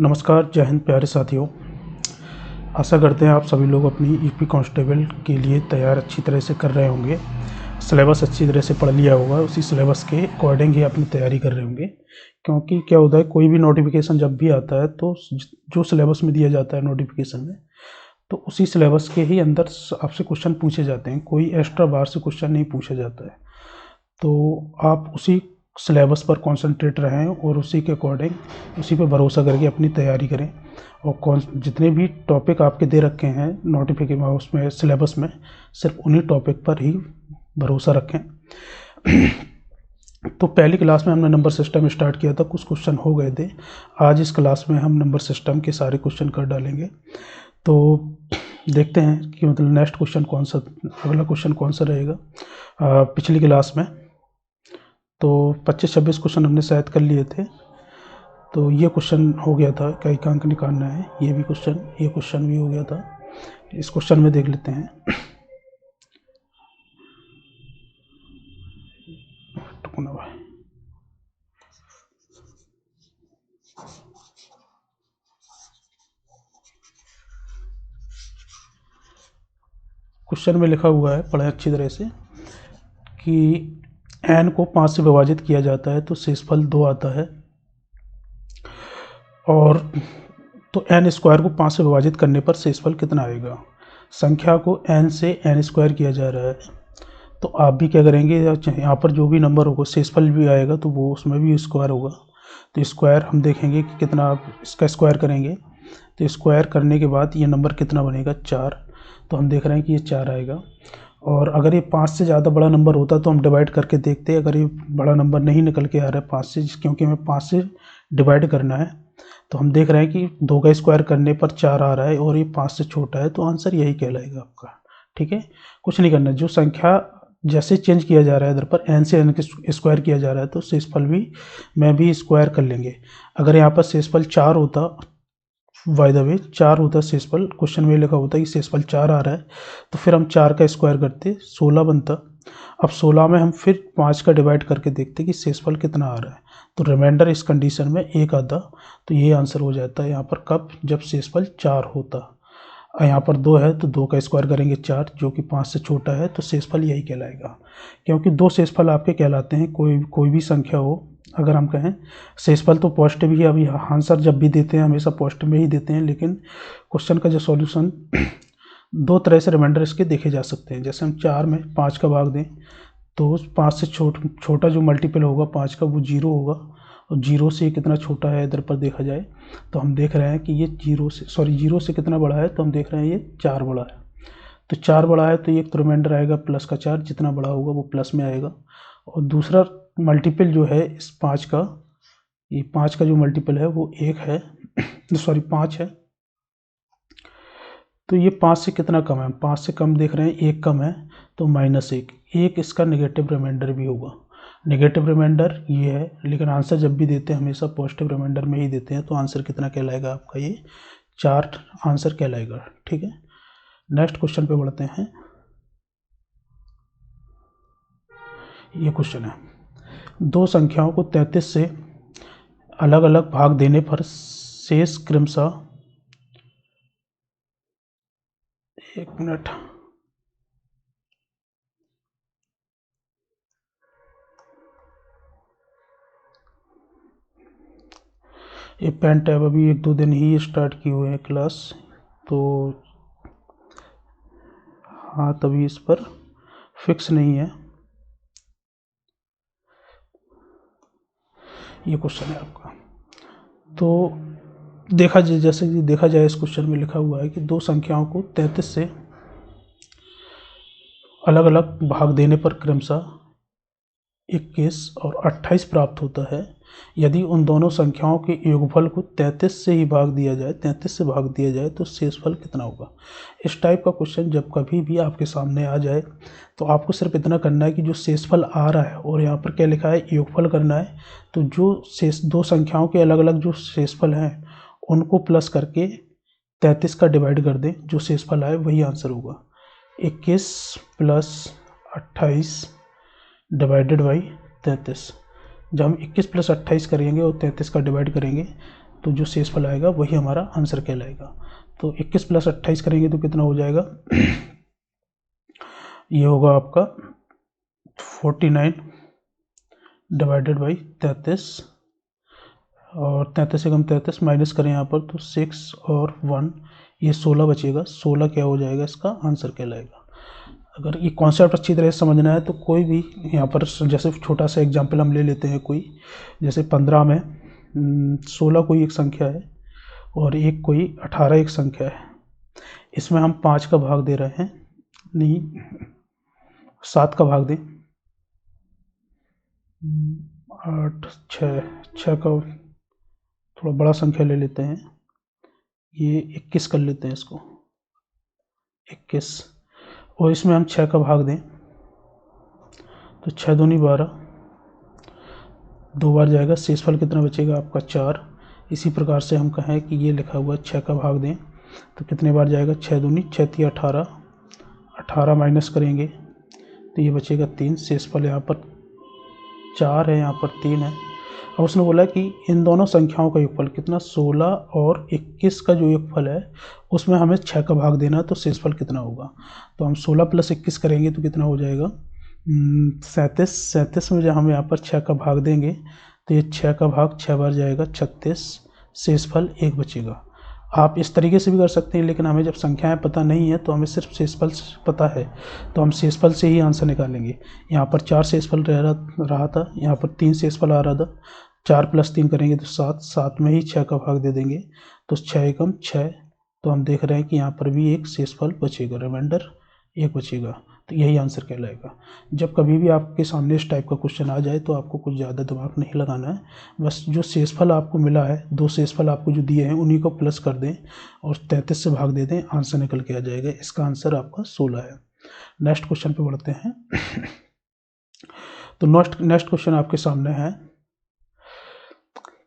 नमस्कार, जय हिंद प्यारे साथियों। आशा करते हैं आप सभी लोग अपनी यूपी कांस्टेबल के लिए तैयार अच्छी तरह से कर रहे होंगे। सिलेबस अच्छी तरह से पढ़ लिया होगा, उसी सिलेबस के अकॉर्डिंग ही अपनी तैयारी कर रहे होंगे। क्योंकि क्या होता है, कोई भी नोटिफिकेशन जब भी आता है तो जो सिलेबस में दिया जाता है नोटिफिकेशन में, तो उसी सिलेबस के ही अंदर आपसे क्वेश्चन पूछे जाते हैं। कोई एक्स्ट्रा बाहर से क्वेश्चन नहीं पूछा जाता है। तो आप उसी सिलेबस पर कंसंट्रेट रहें और उसी के अकॉर्डिंग उसी पे भरोसा करके अपनी तैयारी करें। और जितने भी टॉपिक आपके दे रखे हैं नोटिफिकेशन उसमें सिलेबस में, सिर्फ उन्हीं टॉपिक पर ही भरोसा रखें। तो पहली क्लास में हमने नंबर सिस्टम स्टार्ट किया था, कुछ क्वेश्चन हो गए थे। आज इस क्लास में हम नंबर सिस्टम के सारे क्वेश्चन कर डालेंगे। तो देखते हैं कि मतलब नेक्स्ट क्वेश्चन कौन सा, अगला क्वेश्चन कौन सा रहेगा। पिछली क्लास में तो 25-26 क्वेश्चन हमने शायद कर लिए थे। तो ये क्वेश्चन हो गया था, कई का अंक निकालना है। ये क्वेश्चन भी हो गया था। इस क्वेश्चन में देख लेते हैं। क्वेश्चन में लिखा हुआ है, पढ़ें अच्छी तरह से, कि n को 5 से विभाजित किया जाता है तो शेषफल 2 आता है। और तो n स्क्वायर को 5 से विभाजित करने पर शेषफल कितना आएगा। संख्या को n से n स्क्वायर किया जा रहा है, तो आप भी क्या करेंगे, यहाँ पर जो भी नंबर होगा शेषफल भी आएगा तो वो उसमें भी स्क्वायर होगा। तो स्क्वायर हम देखेंगे कि कितना, आप इसका स्क्वायर करेंगे तो स्क्वायर करने के बाद ये नंबर कितना बनेगा, 4। तो हम देख रहे हैं कि ये 4 आएगा। और अगर ये 5 से ज़्यादा बड़ा नंबर होता तो हम डिवाइड करके देखते। अगर ये बड़ा नंबर नहीं निकल के आ रहा है 5 से, क्योंकि हमें 5 से डिवाइड करना है, तो हम देख रहे हैं कि 2 का स्क्वायर करने पर 4 आ रहा है और ये 5 से छोटा है, तो आंसर यही कहलाएगा आपका। ठीक है, कुछ नहीं करना। जो संख्या जैसे चेंज किया जा रहा है इधर पर n से n के स्क्वायर किया जा रहा है, तो शेषफल भी मैं भी स्क्वायर कर लेंगे। अगर यहाँ पर शेषफल 4 होता, बाय द वे 4 होता शेषफल, क्वेश्चन में लिखा होता कि शेषफल 4 आ रहा है, तो फिर हम 4 का स्क्वायर करते 16 बनता। अब 16 में हम फिर 5 का डिवाइड करके देखते कि शेषफल कितना आ रहा है, तो रिमाइंडर इस कंडीशन में 1 आता। तो ये आंसर हो जाता है यहाँ पर, कब, जब शेषफल 4 होता। यहाँ पर 2 है तो 2 का स्क्वायर करेंगे 4, जो कि 5 से छोटा है, तो शेषफल यही कहलाएगा। क्योंकि 2 शेषफल आपके कहलाते हैं, कोई भी संख्या हो। अगर हम कहें शेषफल तो पॉजिटिव ही, अभी आंसर जब भी देते हैं हमेशा पॉजिटिव में ही देते हैं, लेकिन क्वेश्चन का जो सॉल्यूशन 2 तरह से रिमाइंडर इसके देखे जा सकते हैं। जैसे हम 4 में 5 का भाग दें तो 5 से छोटा जो मल्टीपल होगा 5 का, वो 0 होगा। और 0 से कितना छोटा है इधर पर देखा जाए, तो हम देख रहे हैं कि ये 0 से कितना बड़ा है, तो हम देख रहे हैं ये 4 बड़ा है। तो 4 बड़ा है तो ये एक तो रिमाइंडर आएगा प्लस का 4, जितना बड़ा होगा वो प्लस में आएगा। और दूसरा मल्टीपल जो है इस 5 का, ये 5 का जो मल्टीपल है वो 1 है, 5 है। तो ये 5 से कितना कम है, 5 से कम देख रहे हैं, 1 कम है, तो -1। 1 इसका नेगेटिव रिमाइंडर भी होगा। नेगेटिव रिमाइंडर ये है, लेकिन आंसर जब भी देते हैं हमेशा पॉजिटिव रिमाइंडर में ही देते हैं। तो आंसर कितना कहलाएगा आपका, ये 4 आंसर कहलाएगा। ठीक है, नेक्स्ट क्वेश्चन पे बढ़ते हैं। ये क्वेश्चन है, 2 संख्याओं को 33 से अलग अलग भाग देने पर शेष क्रमशः, 1 मिनट, ये पेन टैब अभी 1-2 दिन ही स्टार्ट किए हुए हैं क्लास, तो हाँ तभी इस पर फिक्स नहीं है। ये क्वेश्चन है आपका। तो जैसे कि देखा जाए, इस क्वेश्चन में लिखा हुआ है कि 2 संख्याओं को 33 से अलग अलग भाग देने पर क्रमशः 21 और 28 प्राप्त होता है। यदि उन दोनों संख्याओं के योगफल को 33 से भाग दिया जाए तो शेषफल कितना होगा। इस टाइप का क्वेश्चन जब कभी भी आपके सामने आ जाए, तो आपको सिर्फ इतना करना है कि जो शेषफल आ रहा है और यहाँ पर क्या लिखा है, योगफल करना है। तो जो शेष 2 संख्याओं के अलग अलग जो शेषफल हैं उनको प्लस करके 33 का डिवाइड कर दें, जो शेषफल आए वही आंसर होगा। 21 + 28 डिवाइडेड बाई 33। जब हम 21 + 28 करेंगे और 33 का डिवाइड करेंगे तो जो शेषफल आएगा वही हमारा आंसर कहलाएगा। तो 21 + 28 करेंगे तो कितना हो जाएगा? ये होगा आपका 49 डिवाइडेड बाई 33, और 33 से कम 33 माइनस करें यहाँ पर तो 6 और 1, ये 16 बचेगा। 16 क्या हो जाएगा? इसका आंसर कहलाएगा। अगर ये कॉन्सेप्ट अच्छी तरह से समझना है तो कोई भी यहाँ पर जैसे छोटा सा एग्जांपल हम ले लेते हैं, कोई जैसे 15 में 16 कोई एक संख्या है और एक कोई 18 एक संख्या है। इसमें हम 5 का भाग दे रहे हैं, नहीं 7 का भाग दें, 8 6 का थोड़ा बड़ा संख्या ले लेते हैं, ये 21 कर लेते हैं इसको, 21, और इसमें हम 6 का भाग दें तो 6 दूनी 12, 2 बार जाएगा, शेषफल कितना बचेगा आपका? 4। इसी प्रकार से हम कहें कि ये लिखा हुआ 6 का भाग दें तो कितने बार जाएगा? 6 दूनी 6 × 18, 18 माइनस करेंगे तो ये बचेगा 3। शेषफल यहाँ पर 4 है, यहाँ पर 3 है। अब उसने बोला कि इन दोनों संख्याओं का योगफल कितना? 16 और 21 का जो योगफल है उसमें हमें 6 का भाग देना, तो शेषफल कितना होगा? तो हम 16 + 21 करेंगे तो कितना हो जाएगा? 37। 37 में जब हम यहाँ पर 6 का भाग देंगे तो ये 6 का भाग 6 बार जाएगा, 36। शेषफल 1 बचेगा। आप इस तरीके से भी कर सकते हैं, लेकिन हमें जब संख्याएं पता नहीं है तो हमें सिर्फ शेषफल पता है, तो हम शेषफल से ही आंसर निकालेंगे। यहाँ पर 4 शेषफल रहा था, यहाँ पर 3 शेषफल आ रहा था। 4 + 3 करेंगे तो 7, 7 में ही 6 का भाग दे देंगे तो 6 एकम 6। तो हम देख रहे हैं कि यहाँ पर भी एक शेषफल बचेगा, रिमाइंडर 1 बचेगा। तो यही आंसर कहलाएगा। जब कभी भी आपके सामने इस टाइप का क्वेश्चन आ जाए तो आपको कुछ ज़्यादा दिमाग नहीं लगाना है, बस जो शेषफल आपको मिला है, 2 शेषफल आपको जो दिए हैं उन्हीं को प्लस कर दें और 33 से भाग दे दें, आंसर निकल के आ जाएगा। इसका आंसर आपका 16 है। नेक्स्ट क्वेश्चन पे बढ़ते हैं। तो नेक्स्ट क्वेश्चन आपके सामने है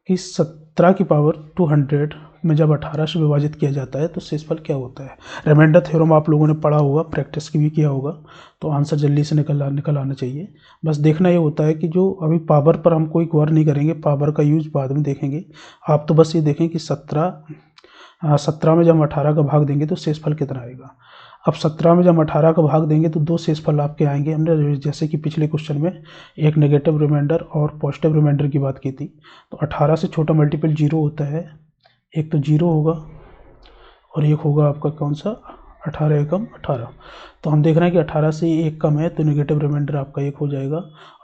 कि 17 की पावर 200 में जब 18 से विभाजित किया जाता है तो शेषफल क्या होता है? रिमाइंडर थ्योरम आप लोगों ने पढ़ा होगा, प्रैक्टिस की भी किया होगा, तो आंसर जल्दी से निकल आना चाहिए। बस देखना ये होता है कि जो अभी पावर पर हम कोई गौर नहीं करेंगे, पावर का यूज बाद में देखेंगे। आप तो बस ये देखें कि 17 में जब हम 18 का भाग देंगे तो शेषफल कितना आएगा। अब 17 में जब हम 18 का भाग देंगे तो 2 शेषफल आपके आएंगे। हमने जैसे कि पिछले क्वेश्चन में एक नेगेटिव रिमाइंडर और पॉजिटिव रिमाइंडर की बात की थी, तो 18 से छोटा मल्टीपल 0 होता है, एक तो 0 होगा और एक होगा आपका कौन सा? 18 एकम 18। तो हम देख रहे हैं कि 18 से 1 कम है तो नेगेटिव रिमाइंडर आपका 1 हो जाएगा।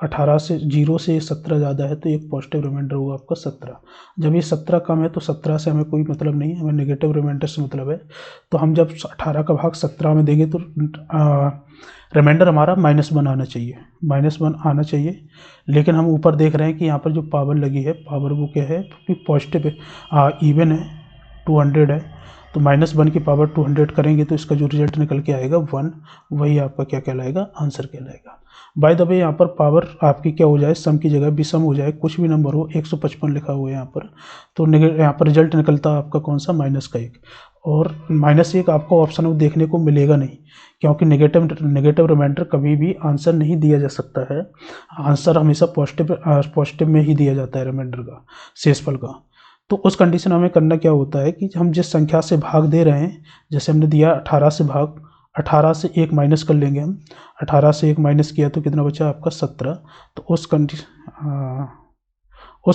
18 से 0 से 17 ज़्यादा है तो एक पॉजिटिव रिमाइंडर होगा आपका 17। जब ये 17 कम है तो 17 से हमें कोई मतलब नहीं है, हमें नेगेटिव रिमाइंडर से मतलब है। तो हम जब 18 का भाग 17 में देंगे तो रिमाइंडर हमारा -1 आना चाहिए, -1 आना चाहिए। लेकिन हम ऊपर देख रहे हैं कि यहाँ पर जो पावर लगी है, पावर वो क्या है? पॉजिटिव है, इवन है, 200 है, तो -1 की पावर 200 करेंगे तो इसका जो रिजल्ट निकल के आएगा 1, वही आपका क्या कहलाएगा? आंसर कहलाएगा। बाय द वे यहाँ पर पावर आपकी क्या हो जाए? सम की जगह विषम हो जाए, कुछ भी नंबर हो, 155 लिखा हुआ है यहाँ पर, तो यहाँ पर रिजल्ट निकलता है आपका कौन सा? -1। और -1 आपको ऑप्शन में देखने को मिलेगा नहीं, क्योंकि नेगेटिव रिमाइंडर कभी भी आंसर नहीं दिया जा सकता है। आंसर हमेशा पॉजिटिव में ही दिया जाता है रिमाइंडर का, शेषफल का। तो उस कंडीशन में हमें करना क्या होता है कि हम जिस संख्या से भाग दे रहे हैं, जैसे हमने दिया 18 से भाग, 18 से 1 माइनस कर लेंगे हम, 18 से 1 माइनस किया तो कितना बचा आपका? 17। तो उस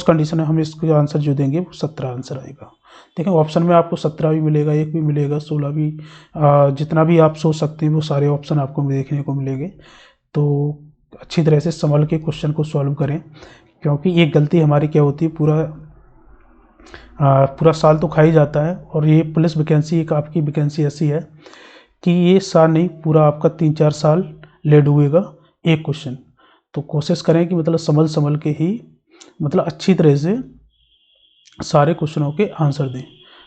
कंडीशन में हम इसका आंसर जो देंगे वो 17 आंसर आएगा। देखें ऑप्शन में आपको 17 भी मिलेगा, 1 भी मिलेगा, 16 भी, जितना भी आप सोच सकते हैं वो सारे ऑप्शन आपको देखने को मिलेंगे। तो अच्छी तरह से संभल के क्वेश्चन को सॉल्व करें, क्योंकि एक गलती हमारी क्या होती है, पूरा साल तो खा ही जाता है। और ये पुलिस वैकेंसी एक आपकी वैकेंसी ऐसी है कि ये साल नहीं, पूरा आपका 3-4 साल ले डूबेगा एक क्वेश्चन। तो कोशिश करें कि मतलब संभल के ही, मतलब अच्छी तरह से सारे क्वेश्चनों के आंसर दें।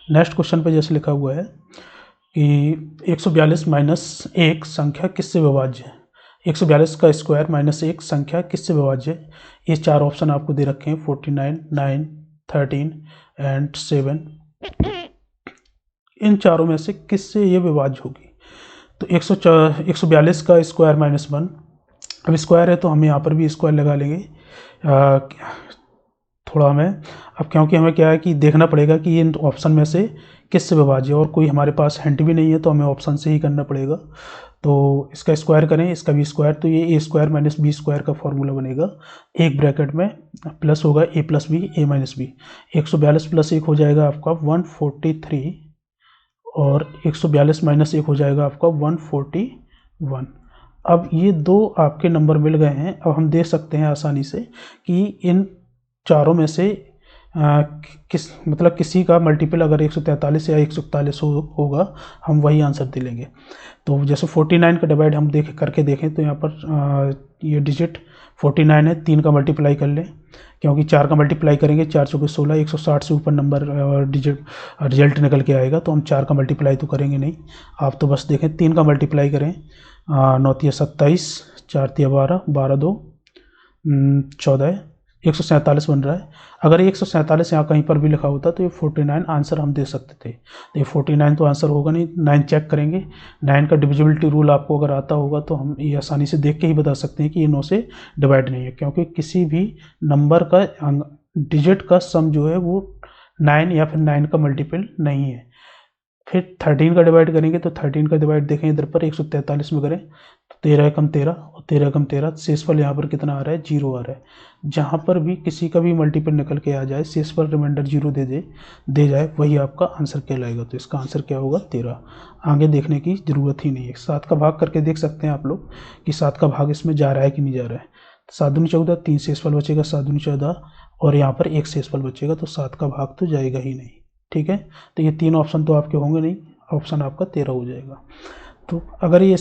नेक्स्ट क्वेश्चन पे जैसे लिखा हुआ है कि 142 - 1 संख्या किससे विभाज्य है? 142 का स्क्वायर -1 संख्या किससे विभाज्य है? ये 4 ऑप्शन आपको दे रखे हैं, 49, 9, 13 एंड 7। इन चारों में से किससे ये विभाज्य होगी? तो 142 का स्क्वायर -1, अब स्क्वायर है तो हम यहाँ पर भी स्क्वायर लगा लेंगे। थोड़ा हमें अब, क्योंकि हमें क्या है कि देखना पड़ेगा कि इन ऑप्शन में से किस से विभाज्य है, और कोई हमारे पास हिंट भी नहीं है तो हमें ऑप्शन से ही करना पड़ेगा। तो इसका स्क्वायर करें, इसका भी स्क्वायर, तो ये ए स्क्वायर माइनस बी स्क्वायर का फॉर्मूला बनेगा। एक ब्रैकेट में प्लस होगा ए प्लस बी, ए माइनस बी। 142 प्लस 1 हो जाएगा आपका 143, और 142 माइनस 1 हो जाएगा आपका 141। अब ये दो आपके नंबर मिल गए हैं। अब हम देख सकते हैं आसानी से कि इन चारों में से किसी का मल्टीपल अगर 143 या 141 होगा, हम वही आंसर दे लेंगे। तो जैसे 49 का डिवाइड हम करके देखें तो यहाँ पर ये डिजिट 49 है, 3 का मल्टीप्लाई कर लें, क्योंकि 4 का मल्टीप्लाई करेंगे 4 चौके 16, 160 से ऊपर नंबर डिजिट रिजल्ट निकल के आएगा, तो हम 4 का मल्टीप्लाई तो करेंगे नहीं। आप तो बस देखें 3 का मल्टीप्लाई करें, 9 तिया 27, 4 तिया 12, 12 2 14, 147 बन रहा है। अगर 147 यहाँ कहीं पर भी लिखा होता तो ये 49 आंसर हम दे सकते थे। तो ये 49 तो आंसर होगा नहीं। 9 चेक करेंगे, 9 का डिविजिबिलिटी रूल आपको अगर आता होगा तो हम ये आसानी से देख के ही बता सकते हैं कि ये 9 से डिवाइड नहीं है, क्योंकि किसी भी नंबर का डिजिट का सम जो है वो 9 या फिर 9 का मल्टीपल नहीं है। फिर 13 का डिवाइड करेंगे तो 13 का डिवाइड देखें इधर पर 143 में करें तो 13 कम 13 और 13 कम 13, शेषफल यहाँ पर कितना आ रहा है, 0 आ रहा है। जहाँ पर भी किसी का भी मल्टीपल निकल के आ जाए, शेषफल रिमाइंडर 0 दे जाए, वही आपका आंसर कहलाएगा। तो इसका आंसर क्या होगा, 13। आगे देखने की ज़रूरत ही नहीं है। 7 का भाग करके देख सकते हैं आप लोग कि 7 का भाग इसमें जा रहा है कि नहीं जा रहा है। 7 दूनी 14, 3 शेषफल बचेगा, 7 दूनी 14, और यहाँ पर 1 शेषफल बचेगा, तो 7 का भाग तो जाएगा ही नहीं। ठीक है, तो ये 3 ऑप्शन तो आपके होंगे नहीं, ऑप्शन आपका 13 हो जाएगा। तो अगर ये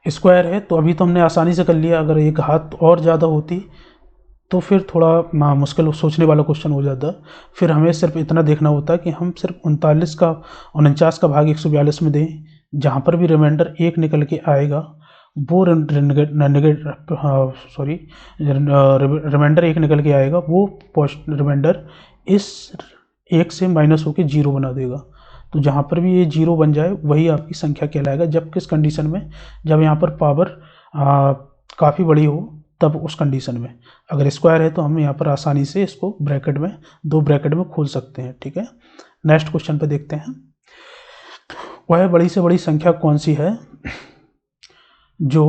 स्क्वायर है तो अभी तो हमने आसानी से कर लिया। अगर एक हाथ और ज़्यादा होती तो फिर थोड़ा मुश्किल सोचने वाला क्वेश्चन हो जाता। फिर हमें सिर्फ इतना देखना होता है कि हम सिर्फ 49 का भाग 142 में दें, जहाँ पर भी रिमाइंडर 1 निकल के आएगा वो रिमाइंडर 1 निकल के आएगा, वो रिमाइंडर इस 1 से माइनस होकर 0 बना देगा। तो जहाँ पर भी ये 0 बन जाए वही आपकी संख्या कहलाएगा। जब किस कंडीशन में, जब यहाँ पर पावर काफ़ी बड़ी हो, तब उस कंडीशन में। अगर स्क्वायर है तो हम यहाँ पर आसानी से इसको ब्रैकेट में, 2 ब्रैकेट में खोल सकते हैं। ठीक है, नेक्स्ट क्वेश्चन पे देखते हैं। वह बड़ी से बड़ी संख्या कौन सी है जो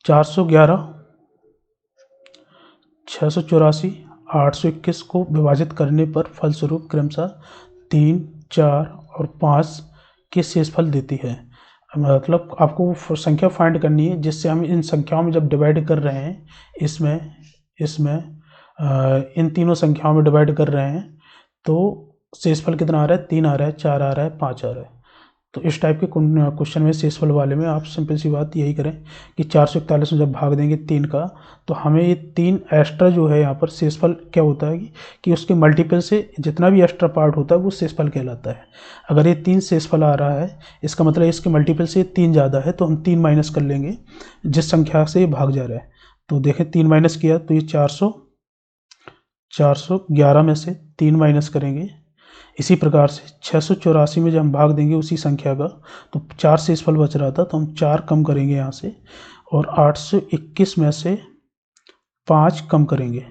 411, 684, 821 को विभाजित करने पर फलस्वरूप क्रमशः 3, 4 और 5 के शेषफल देती है। मतलब आपको संख्या फाइंड करनी है जिससे हम इन संख्याओं में जब डिवाइड कर रहे हैं, इसमें इन तीनों संख्याओं में डिवाइड कर रहे हैं तो शेषफल कितना आ रहा है, 3 आ रहा है, 4 आ रहा है, 5 आ रहा है। तो इस टाइप के क्वेश्चन में शेषफल वाले में आप सिंपल सी बात यही करें कि 441 में जब भाग देंगे 3 का, तो हमें ये 3 एक्स्ट्रा जो है यहाँ पर शेषफल क्या होता है कि उसके मल्टीपल से जितना भी एक्स्ट्रा पार्ट होता है वो शेषफल कहलाता है। अगर ये 3 शेषफल आ रहा है, इसका मतलब इसके मल्टीपल से 3 ज़्यादा है, तो हम 3 माइनस कर लेंगे जिस संख्या से ये भाग जा रहा है। तो देखें 3 माइनस किया तो ये 411 में से 3 माइनस करेंगे। इसी प्रकार से 684 में जब हम भाग देंगे उसी संख्या का, तो 4 शेषफल बच रहा था, तो हम 4 कम करेंगे यहाँ से, और 821 में से 5 कम करेंगे।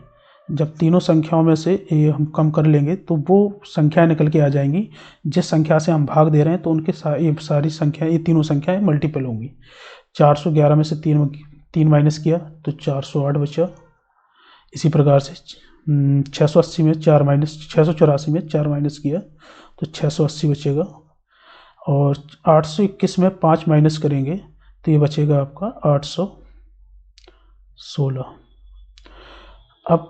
जब तीनों संख्याओं में से ये हम कम कर लेंगे तो वो संख्या निकल के आ जाएंगी जिस संख्या से हम भाग दे रहे हैं, तो उनके ये सारी संख्या, ये तीनों संख्याएं मल्टीपल होंगी। 411 में से 3 माइनस किया तो 408 बचा। इसी प्रकार से 680 में 4 माइनस 684 में 4 माइनस किया तो 680 बचेगा, और 821 में 5 माइनस करेंगे तो ये बचेगा आपका 816। अब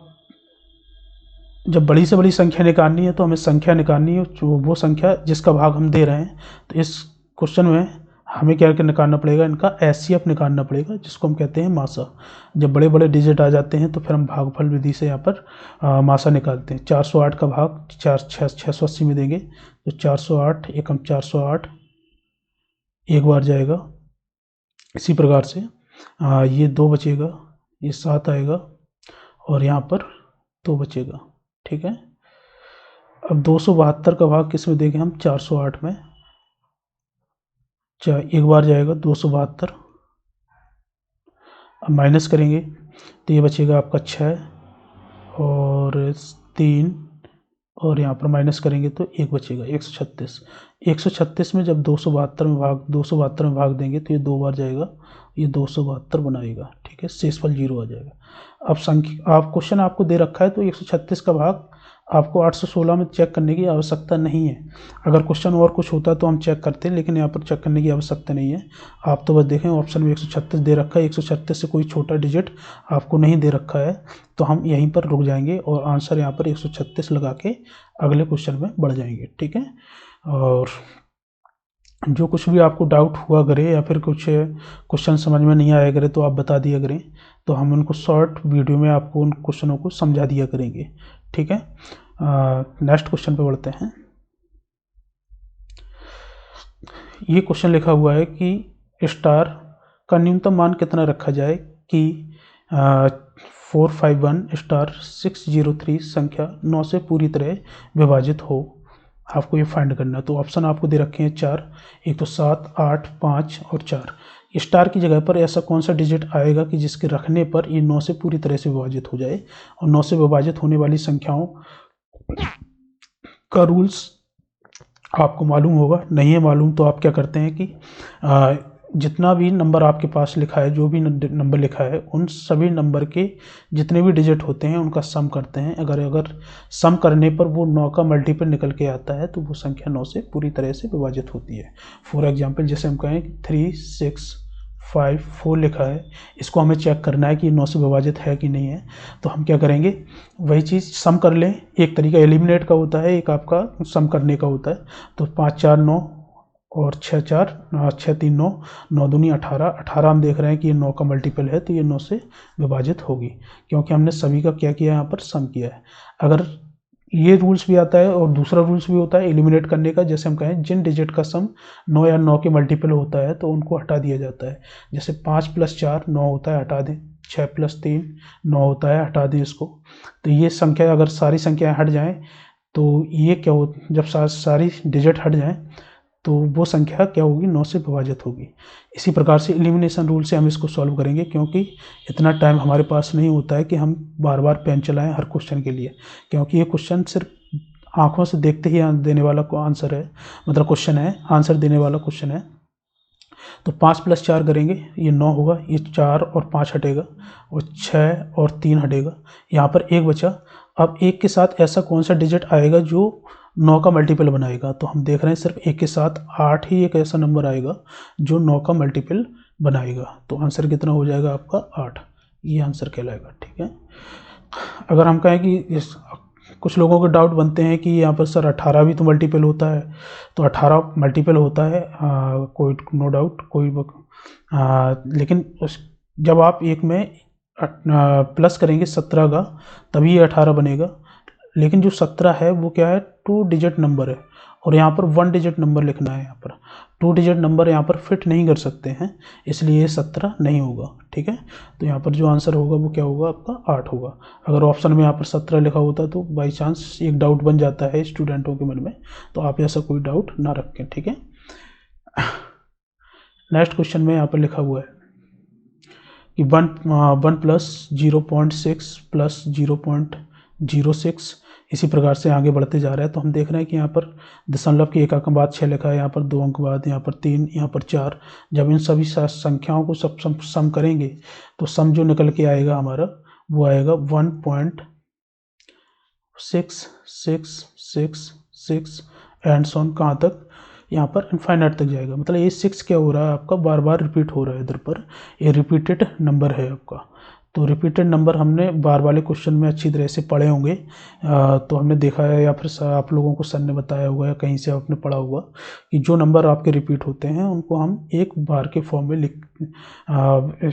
जब बड़ी से बड़ी संख्या निकालनी है तो हमें संख्या निकालनी है वो संख्या जिसका भाग हम दे रहे हैं। तो इस क्वेश्चन में हमें क्या निकालना पड़ेगा, इनका एचसीएफ निकालना पड़ेगा, जिसको हम कहते हैं मासा। जब बड़े बड़े डिजिट आ जाते हैं तो फिर हम भागफल विधि से यहाँ पर मासा निकालते हैं। 408 का भाग 680 में देंगे तो 408 एकम 408 एक बार जाएगा। इसी प्रकार से ये 2 बचेगा, ये 7 आएगा, और यहाँ पर 2 बचेगा। ठीक है, अब 272 का भाग किस में देंगे हम, 408 में। एक बार जाएगा 272, अब माइनस करेंगे तो ये बचेगा आपका 6 और 3 और यहाँ पर माइनस करेंगे तो 1 बचेगा 136। 136 में जब 272 में भाग देंगे तो ये 2 बार जाएगा, ये 272 बनाएगा। ठीक है, शेषफल 0 आ जाएगा। अब संख्या क्वेश्चन आपको दे रखा है तो 136 का भाग आपको 816 में चेक करने की आवश्यकता नहीं है। अगर क्वेश्चन और कुछ होता तो हम चेक करते, लेकिन यहाँ पर चेक करने की आवश्यकता नहीं है। आप तो बस देखें ऑप्शन में 136 दे रखा है, 136 से कोई छोटा डिजिट आपको नहीं दे रखा है, तो हम यहीं पर रुक जाएंगे और आंसर यहाँ पर 136 लगा के अगले क्वेश्चन में बढ़ जाएंगे। ठीक है, और जो कुछ भी आपको डाउट हुआ करे या फिर कुछ क्वेश्चन समझ में नहीं आया करे तो आप बता दिया करें, तो हम उनको शॉर्ट वीडियो में आपको उन क्वेश्चनों को समझा दिया करेंगे। ठीक है, नेक्स्ट क्वेश्चन पे बढ़ते हैं। ये क्वेश्चन लिखा हुआ है कि स्टार का न्यूनतम मान कितना रखा जाए कि 451 स्टार 603 संख्या 9 से पूरी तरह विभाजित हो। आपको ये फाइंड करना है। तो ऑप्शन आपको दे रखे हैं 4, एक तो 7, 8, 5 और 4। स्टार की जगह पर ऐसा कौन सा डिजिट आएगा कि जिसके रखने पर ये 9 से पूरी तरह से विभाजित हो जाए। और 9 से विभाजित होने वाली संख्याओं का रूल्स आपको मालूम होगा। नहीं है मालूम तो आप क्या करते हैं कि जितना भी नंबर आपके पास लिखा है, जो भी नंबर लिखा है, उन सभी नंबर के जितने भी डिजिट होते हैं उनका सम करते हैं। अगर सम करने पर वो 9 का मल्टीपल निकल के आता है तो वो संख्या 9 से पूरी तरह से विभाजित होती है। फॉर एग्जांपल जैसे हम कहें 3, 6, 5, 4 लिखा है, इसको हमें चेक करना है कि 9 से विभाजित है कि नहीं है। तो हम क्या करेंगे, वही चीज़ सम कर लें। एक तरीका एलिमिनेट का होता है, एक आपका सम करने का होता है। तो 5, 4, 9 और 6, 4, 6, 3, 9, 9 दूनी 18। 18 हम देख रहे हैं कि ये 9 का मल्टीपल है तो ये 9 से विभाजित होगी, क्योंकि हमने सभी का क्या किया, यहाँ पर सम किया है। अगर ये रूल्स भी आता है और दूसरा रूल्स भी होता है एलिमिनेट करने का। जैसे हम कहें जिन डिजिट का सम 9 या 9 के मल्टीपल होता है तो उनको हटा दिया जाता है। जैसे 5 + 4 9 होता है, हटा दें। 6 + 3 9 होता है, हटा दें इसको। तो ये संख्या अगर सारी संख्याएं हट जाएं तो ये क्या हो, जब सारी डिजिट हट जाएं तो वो संख्या क्या होगी, 9 से विभाजित होगी। इसी प्रकार से एलिमिनेशन रूल से हम इसको सॉल्व करेंगे, क्योंकि इतना टाइम हमारे पास नहीं होता है कि हम बार बार पेन चलाएं हर क्वेश्चन के लिए, क्योंकि ये क्वेश्चन सिर्फ आंखों से देखते ही देने वाला आंसर है, मतलब क्वेश्चन है, आंसर देने वाला क्वेश्चन है। तो 5 + 4 करेंगे, ये 9 होगा, ये 4 और 5 हटेगा और 6 और 3 हटेगा, यहाँ पर 1 बचा। अब 1 के साथ ऐसा कौन सा डिजिट आएगा जो 9 का मल्टीपल बनाएगा। तो हम देख रहे हैं सिर्फ 1 के साथ 8 ही एक ऐसा नंबर आएगा जो 9 का मल्टीपल बनाएगा। तो आंसर कितना हो जाएगा आपका 8, ये आंसर कहलाएगा। ठीक है, अगर हम कहें कि कुछ लोगों के डाउट बनते हैं कि यहाँ पर सर 18 भी तो मल्टीपल होता है, तो 18 मल्टीपल होता है, कोई नो डाउट, लेकिन जब आप एक में प्लस करेंगे 17 का तभी ये 18 बनेगा। लेकिन जो 17 है वो क्या है, 2 डिजिट नंबर है और यहाँ पर 1 डिजिट नंबर लिखना है। यहाँ पर 2 डिजिट नंबर यहाँ पर फिट नहीं कर सकते हैं, इसलिए ये 17 नहीं होगा। ठीक है, तो यहाँ पर जो आंसर होगा वो क्या होगा, आपका 8 होगा। अगर ऑप्शन में यहाँ पर 17 लिखा होता तो बाई चांस एक डाउट बन जाता है स्टूडेंटों के मन में, तो आप ऐसा कोई डाउट ना रखें। ठीक है, नेक्स्ट क्वेश्चन में यहाँ पर लिखा हुआ है कि 1 + 0.6 + 0.06 इसी प्रकार से आगे बढ़ते जा रहा है। तो हम देख रहे हैं कि यहाँ पर दशमलव के 1 अंक बाद 6 लिखा है, यहाँ पर 2 अंक बाद, यहाँ पर 3, यहाँ पर 4। जब इन सभी संख्याओं को सब सम करेंगे तो सम जो निकल के आएगा हमारा वो आएगा 1.6666 एंड सॉन, कहाँ तक, यहाँ पर इनफाइनाइट तक जाएगा। मतलब ये 6 क्या हो रहा है आपका, बार बार रिपीट हो रहा है इधर पर, ये रिपीटेड नंबर है आपका। तो रिपीटेड नंबर हमने बार वाले क्वेश्चन में अच्छी तरह से पढ़े होंगे, तो हमने देखा है या फिर आप लोगों को सर ने बताया होगा या कहीं से आपने पढ़ा होगा कि जो नंबर आपके रिपीट होते हैं उनको हम एक बार के फॉर्म में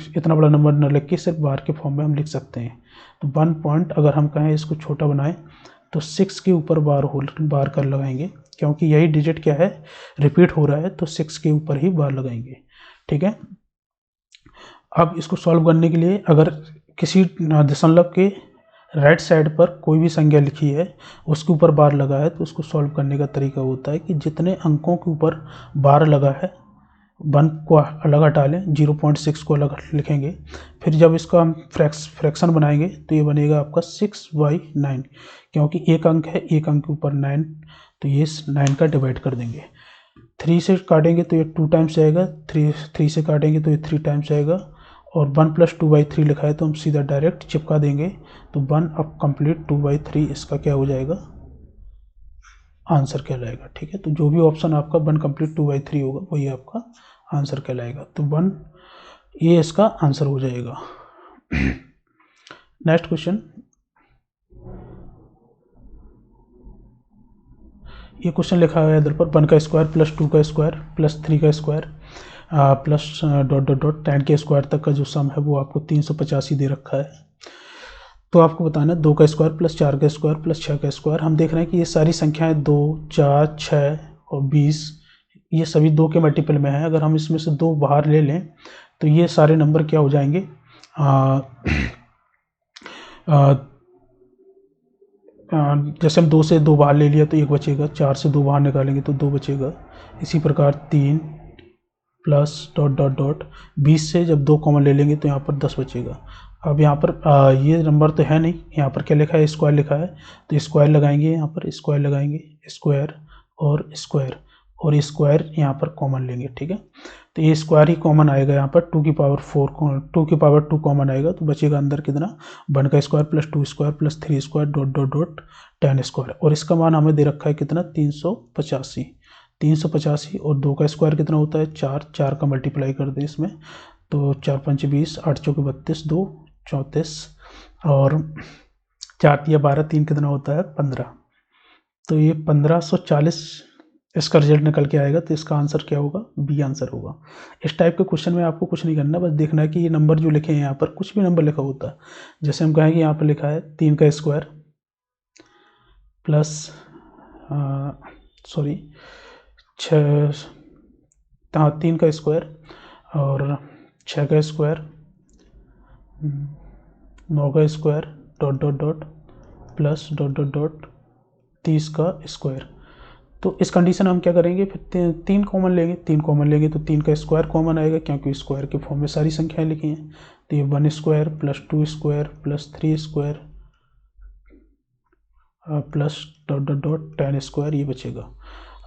इतना बड़ा नंबर न लिख के सिर्फ बार के फॉर्म में हम लिख सकते हैं। तो 1 पॉइंट अगर हम कहें इसको छोटा बनाएं तो 6 के ऊपर बार कर लगाएंगे, क्योंकि यही डिजिट क्या है, रिपीट हो रहा है, तो 6 के ऊपर ही बार लगाएंगे। ठीक है, अब इसको सॉल्व करने के लिए अगर किसी दशमलव के राइट साइड पर कोई भी संख्या लिखी है उसके ऊपर बार लगा है, तो उसको सॉल्व करने का तरीका होता है कि जितने अंकों के ऊपर बार लगा है 1 को अलग हटा लें, 0.6 को अलग लिखेंगे। फिर जब इसका हम फ्रैक्शन बनाएंगे तो ये बनेगा आपका 6/9, क्योंकि एक अंक है, एक अंक के ऊपर 9, तो ये 9 का डिवाइड कर देंगे। 3 से काटेंगे तो ये 2 टाइम्स आएगा, 3 से काटेंगे तो ये 3 टाइम्स आएगा, और 1 + 2/3 लिखा है तो हम सीधा डायरेक्ट चिपका देंगे, तो 1 अब कंप्लीट 2/3 इसका क्या हो जाएगा, आंसर कहलाएगा। ठीक है, तो जो भी ऑप्शन आपका 1 कंप्लीट 2/3 होगा वही आपका आंसर कहलाएगा। तो 1 ये इसका आंसर हो जाएगा। नेक्स्ट क्वेश्चन, ये क्वेश्चन लिखा हुआ है इधर पर 1 का स्क्वायर प्लस 2 का स्क्वायर प्लस 3 का square plus dot dot dot 10 के स्क्वायर तक का जो सम है वो आपको 385 दे रखा है। तो आपको बताना है 2 का स्क्वायर प्लस 4 का स्क्वायर प्लस 6 का स्क्वायर। हम देख रहे हैं कि ये सारी संख्याएं 2, 4, 6 और 20 ये सभी 2 के मल्टीपल में है। अगर हम इसमें से 2 बाहर ले लें तो ये सारे नंबर क्या हो जाएंगे, जैसे हम 2 से 2 बाहर ले लिया तो 1 बचेगा, 4 से 2 बाहर निकालेंगे तो 2 बचेगा, इसी प्रकार 3 प्लस डॉट डॉट डॉट 20 से जब 2 कॉमन ले लेंगे तो यहाँ पर 10 बचेगा। अब यहाँ पर ये नंबर तो है नहीं, यहाँ पर क्या लिखा है, स्क्वायर लिखा है, तो स्क्वायर लगाएंगे, यहाँ पर स्क्वायर लगाएंगे, स्क्वायर और स्क्वायर और स्क्वायर यहाँ पर कॉमन लेंगे। ठीक है, तो ये स्क्वायर ही कॉमन आएगा, यहाँ पर 2 की पावर 2 कॉमन आएगा, तो बचेगा अंदर कितना, 1 का square plus 2 square plus 3 square dot dot dot 10 square, और इसका मान हमें दे रखा है कितना, 385 और 2 का स्क्वायर कितना होता है, 4 का मल्टीप्लाई कर दे इसमें, तो 4 × 5 = 20, 8 × 4 = 32, 2 = 34 और 4 × 3 = 12, 3 कितना होता है, 15, तो ये 1540 इसका रिजल्ट निकल के आएगा। तो इसका आंसर क्या होगा, बी आंसर होगा। इस टाइप के क्वेश्चन में आपको कुछ नहीं करना, बस देखना है कि ये नंबर जो लिखे हैं यहाँ पर कुछ भी नंबर लिखा होता है, जैसे हम कहें कि यहाँ पर लिखा है 3 का स्क्वायर प्लस 3 का स्क्वायर और 6 का स्क्वायर, 9 का square dot dot dot plus dot dot dot 30 का स्क्वायर। तो इस कंडीशन में हम क्या करेंगे, फिर 3 कॉमन लेंगे, 3 कॉमन लेंगे तो 3 का स्क्वायर कॉमन आएगा, क्योंकि स्क्वायर के फॉर्म में सारी संख्याएं लिखी हैं। तो ये 1 square plus 2 square plus 3 square plus dot dot dot 10 square ये बचेगा,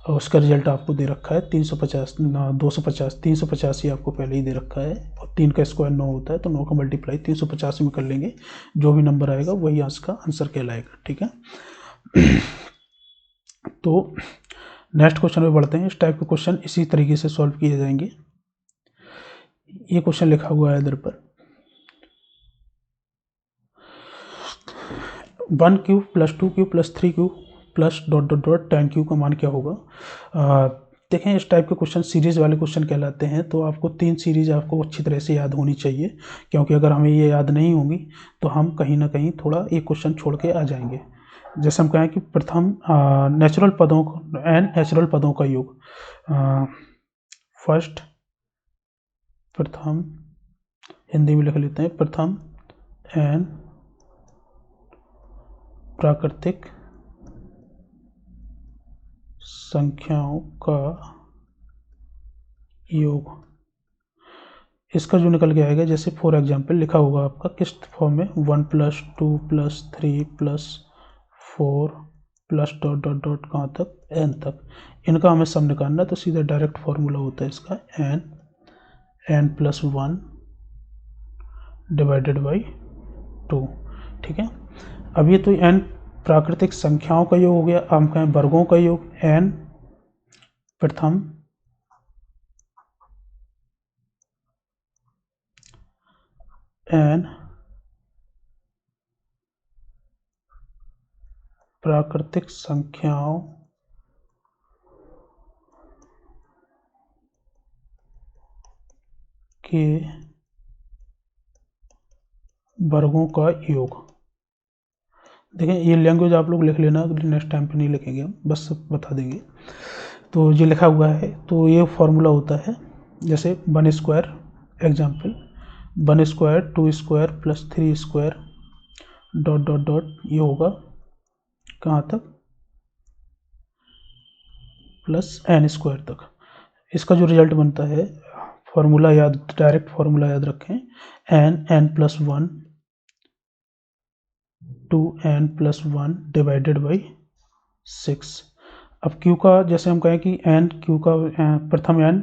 और उसका रिजल्ट आपको दे रखा है 385 आपको पहले ही दे रखा है, और 3 का स्क्वायर 9 होता है, तो 9 का मल्टीप्लाई 385 में कर लेंगे, जो भी नंबर आएगा वही इसका आंसर कहलाएगा। ठीक है, तो नेक्स्ट क्वेश्चन में बढ़ते हैं। इस टाइप के क्वेश्चन इसी तरीके से सॉल्व किए जाएंगे। ये क्वेश्चन लिखा हुआ है इधर पर 1³ + 2³ + 3³ प्लस डॉट डॉट डॉट 10³ का मान क्या होगा। देखें, इस टाइप के क्वेश्चन सीरीज़ वाले क्वेश्चन कहलाते हैं, तो आपको 3 सीरीज आपको अच्छी तरह से याद होनी चाहिए, क्योंकि अगर हमें ये याद नहीं होंगी तो हम कहीं ना कहीं थोड़ा एक क्वेश्चन छोड़ के आ जाएंगे। जैसे हम कहें कि प्रथम नेचुरल पदों का योग, फर्स्ट प्रथम, हिंदी में लिख लेते हैं, प्रथम एन प्राकृतिक संख्याओं का योग। इसका जो निकल के आएगा, जैसे फॉर एग्जांपल लिखा होगा आपका किस फॉर्म में, 1 + 2 + 3 + 4 प्लस डॉट डॉट डॉट कहाँ तक, n तक। इनका हमें सम निकालना, तो सीधा डायरेक्ट फॉर्मूला होता है इसका n + 1 / 2। ठीक है, अब ये तो n प्राकृतिक संख्याओं का योग हो गया। हम कहें वर्गों का योग, n प्रथम n प्राकृतिक संख्याओं के वर्गों का योग। देखें, ये लैंग्वेज आप लोग लिख लेना, नेक्स्ट टाइम पे नहीं लिखेंगे हम, बस बता देंगे। तो ये लिखा हुआ है, तो ये फॉर्मूला होता है, जैसे 1 square, example 1 square 2 square plus 3 square dot dot dot ये होगा कहाँ तक, प्लस n स्क्वायर तक। इसका जो रिजल्ट बनता है फॉर्मूला याद, डायरेक्ट फॉर्मूला याद रखें, n+1 2n+1 डिवाइडेड बाई 6। अब q का जैसे हम कहें कि q का प्रथम n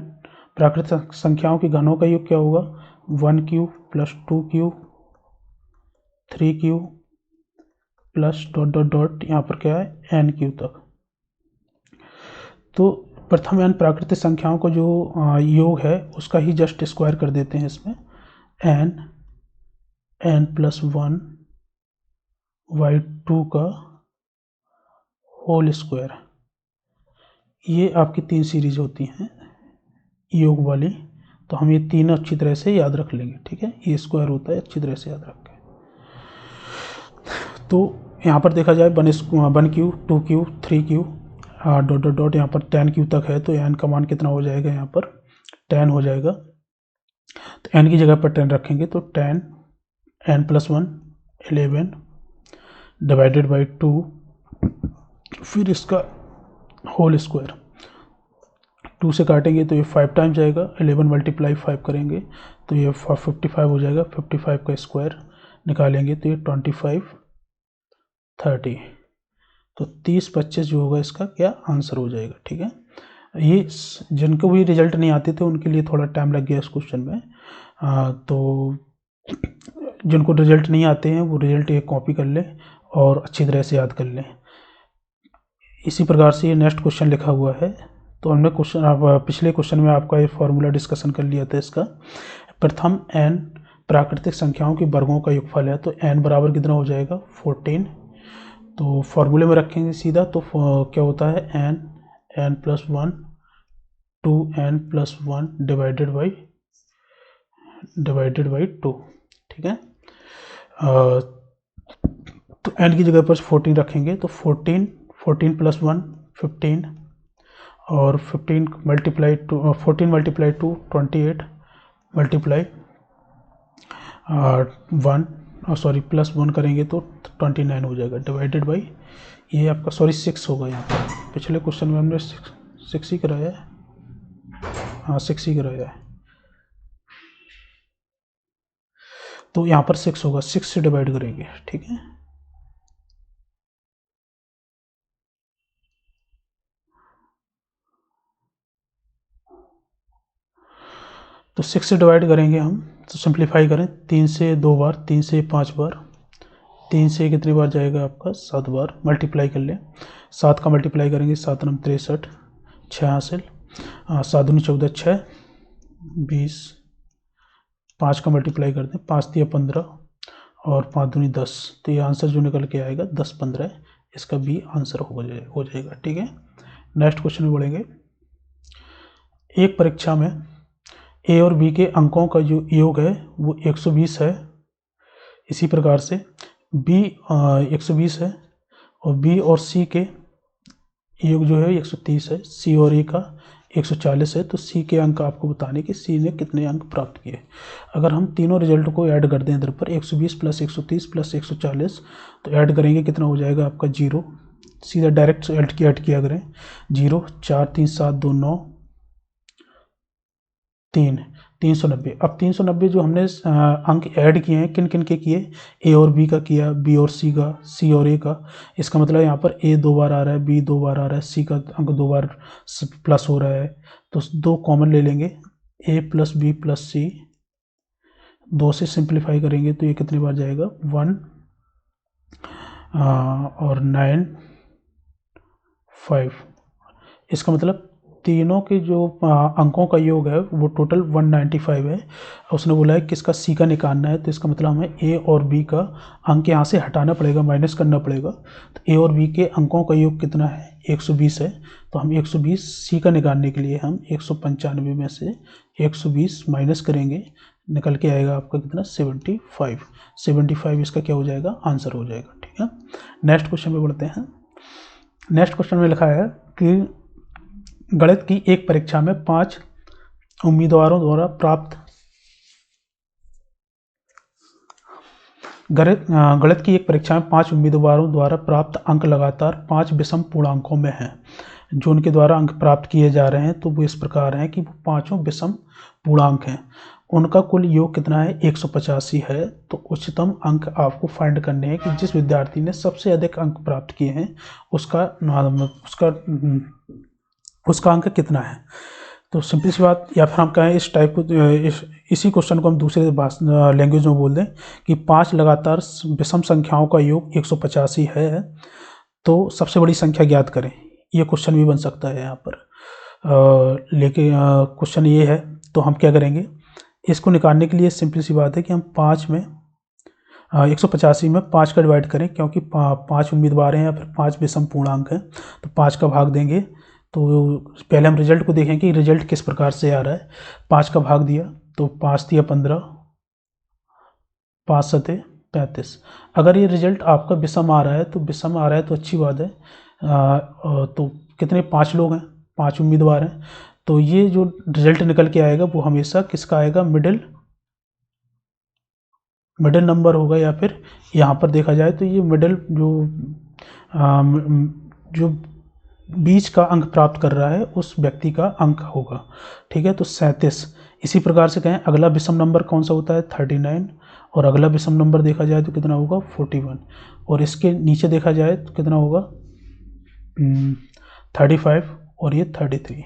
प्राकृतिक संख्याओं के घनों का योग क्या होगा, 1q plus 2q 3q plus dot dot dot यहाँ पर क्या है nq तक। तो प्रथम n प्राकृतिक संख्याओं का जो योग है उसका ही जस्ट स्क्वायर कर देते हैं इसमें, n+1 y2 का होल स्क्वायर। ये आपकी 3 सीरीज होती हैं योग वाली, तो हम ये तीन अच्छी तरह से याद रख लेंगे, ठीक है। ये स्क्वायर होता है, अच्छी तरह से याद रखें। तो यहाँ पर देखा जाए 1q 2q 3q dot dot dot यहाँ पर 10q तक है, तो n का मान कितना हो जाएगा, यहाँ पर 10 हो जाएगा। तो n की जगह पर 10 रखेंगे तो 10 n+1 11 डिवाइडेड बाई 2, फिर इसका होल स्क्वायर। 2 से काटेंगे तो ये 5 टाइम्स जाएगा, 11 मल्टीप्लाई 5 करेंगे तो ये 55 हो जाएगा। 55 का स्क्वायर निकालेंगे तो ये 25 30, तो 30 25 जो होगा इसका क्या आंसर हो जाएगा, ठीक है। ये जिनको भी रिजल्ट नहीं आते थे उनके लिए थोड़ा टाइम लग गया इस क्वेश्चन में, तो जिनको रिजल्ट नहीं आते हैं वो रिजल्ट एक कॉपी कर लें और अच्छी तरह से याद कर लें। इसी प्रकार से ये नेक्स्ट क्वेश्चन लिखा हुआ है। तो हमने पिछले क्वेश्चन में आपका ये फॉर्मूला डिस्कशन कर लिया था इसका। प्रथम n प्राकृतिक संख्याओं के वर्गों का योगफल है, तो n बराबर कितना हो जाएगा 14। तो फॉर्मूले में रखेंगे सीधा, तो क्या होता है n+1 2n+1 डिवाइडेड बाई 2, ठीक है। तो n की जगह पर 14 रखेंगे तो 14 + 1 15 और 15 मल्टीप्लाई 2 14 मल्टीप्लाई 2 28 मल्टीप्लाई 1 प्लस 1 करेंगे तो 29 हो जाएगा डिवाइडेड बाई, ये आपका 6 होगा। यहाँ पर पिछले क्वेश्चन में हमने 6 ही कराया है, हाँ 6 ही कराया है, तो यहाँ पर 6 होगा, 6 से डिवाइड करेंगे, ठीक है। तो 6 से डिवाइड करेंगे हम, तो सिंप्लीफाई करें, 3 से 2 बार, 3 से 5 बार, 3 से कितनी बार जाएगा आपका 7 बार, मल्टीप्लाई कर लें। 7 का मल्टीप्लाई करेंगे, 7 9 63 6 हासिल, 7 दूनी 14 6 20, 5 का मल्टीप्लाई कर दें, 5 दिया 15 और 5 दूनी 10, तो ये आंसर जो निकल के आएगा 10 15, इसका भी आंसर हो जाएगा, ठीक है। नेक्स्ट क्वेश्चन में बढ़ेंगे। एक परीक्षा में ए और बी के अंकों का जो योग है वो 120 है। इसी प्रकार से बी 120 है और बी और सी के योग जो है 130 है, सी और ए का 140 है। तो सी के अंक आपको बताने कि सी ने कितने अंक प्राप्त किए। अगर हम तीनों रिजल्ट को ऐड कर दें इधर पर 120 प्लस 130 प्लस 140, तो ऐड करेंगे कितना हो जाएगा आपका 0, सीधा डायरेक्ट ऐड किया करें, 0 4 3 7 2 9 390। अब 390 जो हमने अंक ऐड किए हैं, किन किन के किए, ए और बी का किया, बी और सी का, सी और ए का। इसका मतलब यहाँ पर ए 2 बार आ रहा है, बी 2 बार आ रहा है, सी का अंक 2 बार प्लस हो रहा है, तो 2 कॉमन ले लेंगे, ए प्लस बी प्लस सी, 2 से सिंप्लीफाई करेंगे तो ये कितनी बार जाएगा 1 और 9 5। इसका मतलब तीनों के जो अंकों का योग है वो टोटल 195 है। उसने बोला है कि इसका सी का निकालना है, तो इसका मतलब हमें ए और बी का अंक यहाँ से हटाना पड़ेगा, माइनस करना पड़ेगा। तो ए और बी के अंकों का योग कितना है 120 है, तो हम 120 सी का निकालने के लिए हम 195 में से 120 माइनस करेंगे, निकल के आएगा आपका कितना 75 इसका क्या हो जाएगा आंसर हो जाएगा, ठीक है। नेक्स्ट क्वेश्चन में बढ़ते हैं। नेक्स्ट क्वेश्चन में लिखा है कि गणित की एक परीक्षा में 5 उम्मीदवारों द्वारा प्राप्त गणित की एक परीक्षा में 5 उम्मीदवारों द्वारा प्राप्त अंक लगातार 5 विषम पूर्णांकों में हैं। जो उनके द्वारा अंक प्राप्त किए जा रहे हैं तो वो इस प्रकार हैं कि वो पांचों विषम पूर्णांक हैं। उनका कुल योग कितना है, 185 है। तो उच्चतम अंक आपको फाइंड करने हैं कि जिस विद्यार्थी ने सबसे अधिक अंक प्राप्त किए हैं उसका उसका अंक कितना है। तो सिंपल सी बात, या फिर हम कहें इस टाइप को इसी क्वेश्चन को हम दूसरे लैंग्वेज में बोल दें कि 5 लगातार विषम संख्याओं का योग 185 है, तो सबसे बड़ी संख्या ज्ञात करें। ये क्वेश्चन भी बन सकता है यहाँ पर। लेकिन क्वेश्चन ये है, तो हम क्या करेंगे, इसको निकालने के लिए सिंपल सी बात है कि हम 5 में 185 में 5 का डिवाइड करें, क्योंकि 5 उम्मीदवार हैं या फिर 5 विषम पूर्णांक हैं, तो 5 का भाग देंगे। तो पहले हम रिजल्ट को देखें कि रिजल्ट किस प्रकार से आ रहा है। 5 का भाग दिया तो 5 दिया 15, 5 सते 35। अगर ये रिजल्ट आपका विषम आ रहा है तो विषम आ रहा है तो अच्छी बात है। तो कितने, 5 लोग हैं, 5 उम्मीदवार हैं, तो ये जो रिजल्ट निकल के आएगा वो हमेशा किसका आएगा, मिडिल नंबर होगा। या फिर यहाँ पर देखा जाए तो ये मिडिल जो बीच का अंक प्राप्त कर रहा है उस व्यक्ति का अंक होगा। ठीक है, तो 37। इसी प्रकार से कहें अगला विषम नंबर कौन सा होता है, 39। और अगला विषम नंबर देखा जाए तो कितना होगा, 41। और इसके नीचे देखा जाए तो कितना होगा, 35 और ये 33।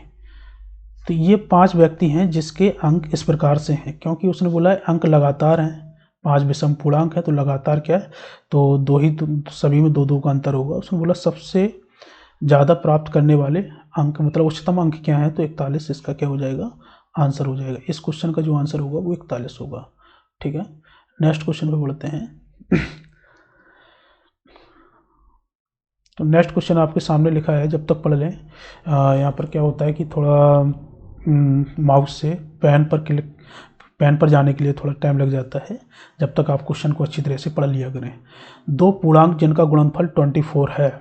तो ये 5 व्यक्ति हैं जिसके अंक इस प्रकार से हैं, क्योंकि उसने बोला है अंक लगातार हैं, 5 विषम पूर्णांक है तो लगातार क्या है, तो दो ही, तो सभी में 2-2 का अंतर होगा। उसने बोला सबसे ज़्यादा प्राप्त करने वाले अंक, मतलब उच्चतम अंक क्या है, तो 41 इसका क्या हो जाएगा, आंसर हो जाएगा। इस क्वेश्चन का जो आंसर होगा वो 41 होगा। ठीक है, नेक्स्ट क्वेश्चन पे बढ़ते हैं। तो नेक्स्ट क्वेश्चन आपके सामने लिखा है, जब तक पढ़ लें। यहाँ पर क्या होता है कि थोड़ा माउस से पेन पर जाने के लिए थोड़ा टाइम लग जाता है, जब तक आप क्वेश्चन को अच्छी तरह से पढ़ लिया करें। 2 पूर्णांक जिनका गुणनफल 24 है,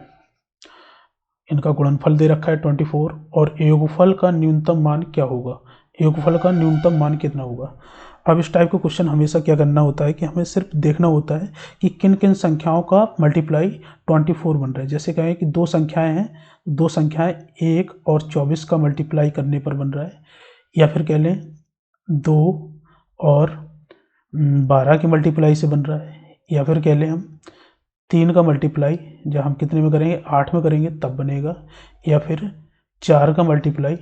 इनका गुणनफल दे रखा है 24, और योगफल का न्यूनतम मान क्या होगा, योगफल का न्यूनतम मान कितना होगा। अब इस टाइप का क्वेश्चन हमेशा क्या करना होता है कि हमें सिर्फ देखना होता है कि किन किन संख्याओं का मल्टीप्लाई 24 बन रहा है। जैसे कहें कि 2 संख्याएं हैं, 2 संख्याएं 1 और 24 का मल्टीप्लाई करने पर बन रहा है, या फिर कह लें 2 और 12 के मल्टीप्लाई से बन रहा है, या फिर कह लें हम 3 का मल्टीप्लाई जब हम कितने में करेंगे, 8 में करेंगे तब बनेगा, या फिर 4 का मल्टीप्लाई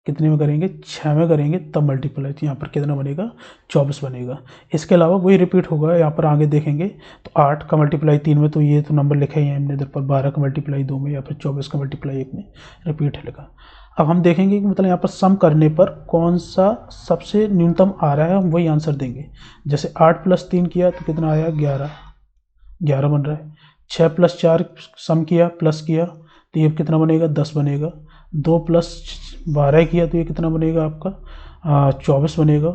कितने में करेंगे, 6 में करेंगे तब मल्टीप्लाई, तो यहाँ पर कितना बनेगा, 24 बनेगा। इसके अलावा वही रिपीट होगा, यहाँ पर आगे देखेंगे तो 8 का मल्टीप्लाई 3 में, तो ये तो नंबर लिखे ही हैं हमने इधर पर, 12 का मल्टीप्लाई 2 में, या फिर 24 का मल्टीप्लाई 1 में रिपीट है लिखा। अब हम देखेंगे कि मतलब यहाँ पर सम करने पर कौन सा सबसे न्यूनतम आ रहा है, हम वही आंसर देंगे। जैसे 8 + 3 किया तो कितना आया, 11 बन रहा है। 6 + 4 सम किया, प्लस किया तो ये कितना बनेगा, 10 बनेगा। 2 + 12 किया तो ये कितना बनेगा आपका, 24 बनेगा।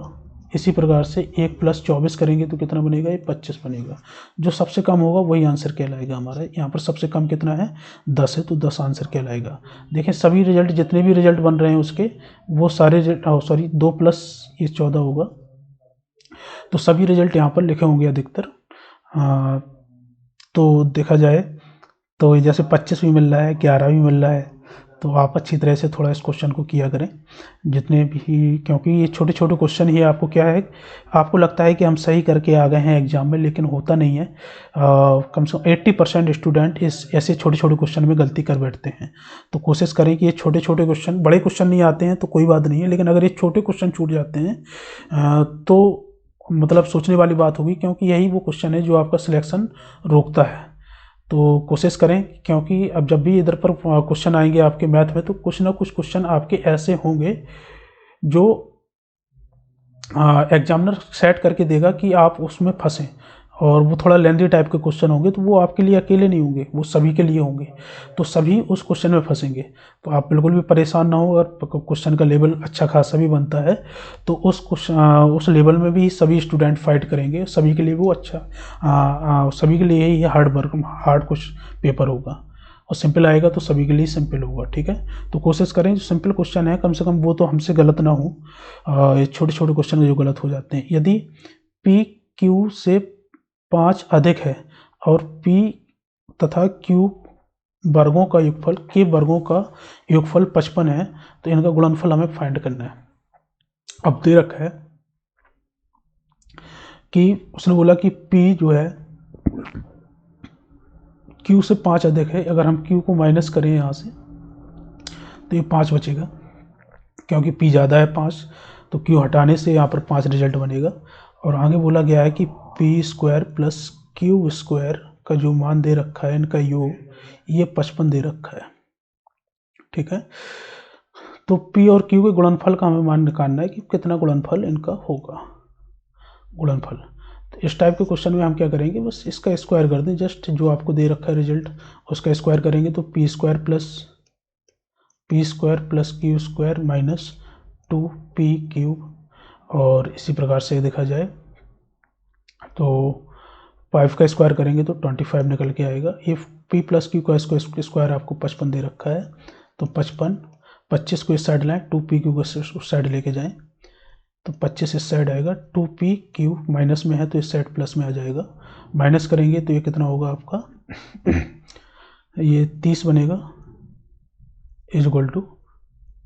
इसी प्रकार से 1 + 24 करेंगे तो कितना बनेगा, ये 25 बनेगा। जो सबसे कम होगा वही आंसर कहलाएगा हमारा। यहाँ पर सबसे कम कितना है, 10 है, तो 10 आंसर कहलाएगा। देखें सभी रिजल्ट, जितने भी रिजल्ट बन रहे हैं उसके, वो सारे 2 + ये 14 होगा, तो सभी रिजल्ट यहाँ पर लिखे होंगे अधिकतर। तो देखा जाए तो जैसे 25 भी मिल रहा है, 11 भी मिल रहा है, तो आप अच्छी तरह से थोड़ा इस क्वेश्चन को किया करें जितने भी, क्योंकि ये छोटे छोटे क्वेश्चन ही आपको क्या है, आपको लगता है कि हम सही करके आ गए हैं एग्जाम में, लेकिन होता नहीं है। कम से कम 80% स्टूडेंट इस ऐसे छोटे छोटे क्वेश्चन में गलती कर बैठते हैं। तो कोशिश करें कि ये छोटे छोटे क्वेश्चन, बड़े क्वेश्चन नहीं आते हैं तो कोई बात नहीं है, लेकिन अगर ये छोटे क्वेश्चन छूट जाते हैं तो मतलब सोचने वाली बात होगी, क्योंकि यही वो क्वेश्चन है जो आपका सिलेक्शन रोकता है। तो कोशिश करें, क्योंकि अब जब भी इधर पर क्वेश्चन आएंगे आपके मैथ में, तो कुछ ना कुछ क्वेश्चन आपके ऐसे होंगे जो एग्जामिनर सेट करके देगा कि आप उसमें फंसें, और वो थोड़ा लेंथी टाइप के क्वेश्चन होंगे, तो वो आपके लिए अकेले नहीं होंगे, वो सभी के लिए होंगे, तो सभी उस क्वेश्चन में फंसेंगे। तो आप बिल्कुल भी परेशान ना हो, अगर क्वेश्चन का लेवल अच्छा खासा भी बनता है तो उस लेवल में भी सभी स्टूडेंट फाइट करेंगे, सभी के लिए वो अच्छा, सभी के लिए ही हार्ड कुछ पेपर होगा, और सिंपल आएगा तो सभी के लिए सिंपल होगा। ठीक है, तो कोशिश करें जो सिंपल क्वेश्चन है कम से कम वो तो हमसे गलत ना हो। छोटे छोटे क्वेश्चन जो गलत हो जाते हैं, यदि पी क्यू से 5 अधिक है और P तथा Q वर्गों का योगफल, के वर्गों का योगफल 55 है, तो इनका गुणनफल हमें फाइंड करना है। अब दे रखा है कि उसने बोला कि P जो है Q से 5 अधिक है। अगर हम Q को माइनस करें यहाँ से तो ये 5 बचेगा, क्योंकि P ज़्यादा है 5, तो Q हटाने से यहाँ पर 5 रिजल्ट बनेगा। और आगे बोला गया है कि P² प्लस Q² का जो मान दे रखा है, इनका योग, ये 55 दे रखा है। ठीक है, तो P और Q के गुणनफल का हमें मान निकालना है कि कितना गुणनफल इनका होगा, गुणनफल। तो इस टाइप के क्वेश्चन में हम क्या करेंगे, बस इसका स्क्वायर कर दें, जस्ट जो आपको दे रखा है रिजल्ट उसका स्क्वायर करेंगे, तो P² plus Q² minus 2P³ और इसी प्रकार से देखा जाए तो 5 का स्क्वायर करेंगे तो 25 निकल के आएगा। ये P प्लस Q का स्क्वायर आपको 55 दे रखा है, तो 25 को इस साइड लाएँ, 2PQ को उस साइड लेके जाएं, तो 25 इस साइड आएगा, 2PQ माइनस में है तो इस साइड प्लस में आ जाएगा। माइनस करेंगे तो ये कितना होगा आपका ये 30 बनेगा, इज इक्वल टू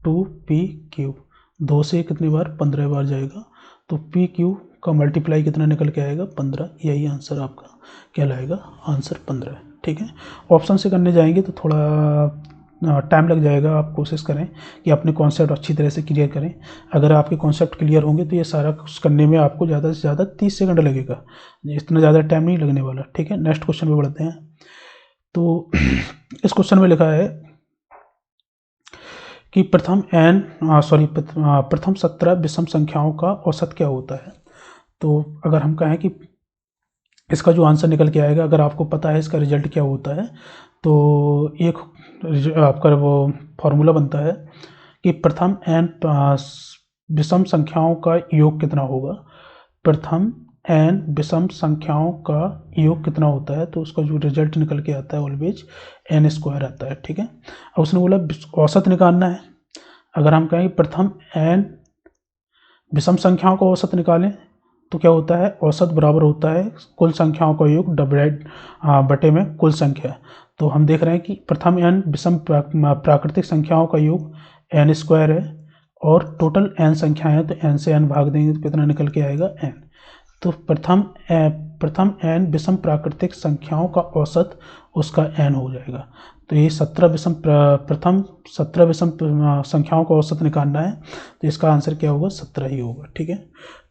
2PQ, 2 से कितनी बार 15 बार जाएगा, तो PQ का मल्टीप्लाई कितना निकल के आएगा 15। यही आंसर आपका क्या लाएगा, आंसर 15 है। ठीक है, ऑप्शन से करने जाएंगे तो थोड़ा टाइम लग जाएगा। आप कोशिश करें कि अपने कॉन्सेप्ट अच्छी तरह से क्लियर करें। अगर आपके कॉन्सेप्ट क्लियर होंगे तो ये सारा कुछ करने में आपको ज़्यादा से ज़्यादा 30 सेकंड लगेगा, इतना ज़्यादा टाइम नहीं लगने वाला। ठीक है, नेक्स्ट क्वेश्चन पे बढ़ते हैं। तो इस क्वेश्चन में लिखा है कि प्रथम 17 विषम संख्याओं का औसत क्या होता है। तो अगर हम कहें कि इसका जो आंसर निकल के आएगा, अगर आपको पता है इसका रिजल्ट क्या होता है, तो एक आपका वो फॉर्मूला बनता है कि प्रथम n विषम संख्याओं का योग कितना होगा। प्रथम n विषम संख्याओं का योग कितना होता है, तो उसका जो रिजल्ट निकल के आता है ऑलवेज n² आता है। ठीक है, अब उसने बोला औसत निकालना है। अगर हम कहें प्रथम n विषम संख्याओं का औसत निकालें तो क्या होता है, औसत बराबर होता है कुल संख्याओं का योग डिवाइड बटे में कुल संख्या। तो हम देख रहे हैं कि प्रथम n विषम प्राकृतिक संख्याओं का योग n² है और टोटल n संख्याएं हैं, तो n से n भाग देंगे तो कितना निकल के आएगा n। तो प्रथम n विषम प्राकृतिक संख्याओं का औसत उसका n हो जाएगा। तो ये 17 विषम संख्याओं का औसत निकालना है, तो इसका आंसर क्या होगा, 17 ही होगा। ठीक है,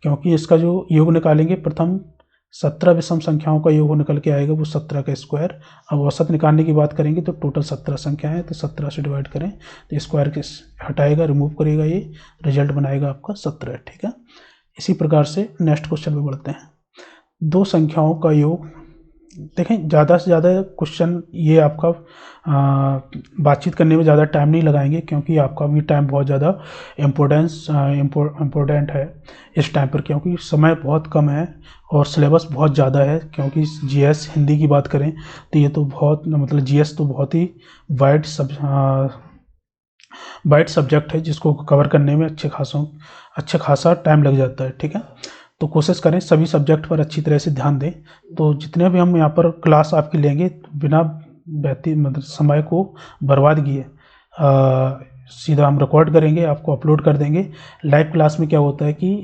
क्योंकि इसका जो योग निकालेंगे, प्रथम 17 विषम संख्याओं का योग निकल के आएगा वो 17 का स्क्वायर। अब औसत निकालने की बात करेंगे तो टोटल 17 संख्याएं हैं, तो 17 से डिवाइड करें तो स्क्वायर के हटाएगा, रिमूव करेगा, ये रिजल्ट बनाएगा आपका 17। ठीक है, इसी प्रकार से नेक्स्ट क्वेश्चन पे बढ़ते हैं। दो संख्याओं का योग, देखें ज़्यादा से ज़्यादा क्वेश्चन ये आपका बातचीत करने में ज़्यादा टाइम नहीं लगाएंगे, क्योंकि आपका भी टाइम बहुत ज़्यादा इम्पोर्टेंट है इस टाइम पर, क्योंकि समय बहुत कम है और सिलेबस बहुत ज़्यादा है। क्योंकि जीएस हिंदी की बात करें तो ये तो बहुत, मतलब जीएस तो बहुत ही वाइड सब्जेक्ट है, जिसको कवर करने में अच्छा खासा टाइम लग जाता है। ठीक है, तो कोशिश करें सभी सब्जेक्ट पर अच्छी तरह से ध्यान दें। तो जितने भी हम यहाँ पर क्लास आपकी लेंगे बिना मतलब समय को बर्बाद किए सीधा हम रिकॉर्ड करेंगे, आपको अपलोड कर देंगे। लाइव क्लास में क्या होता है कि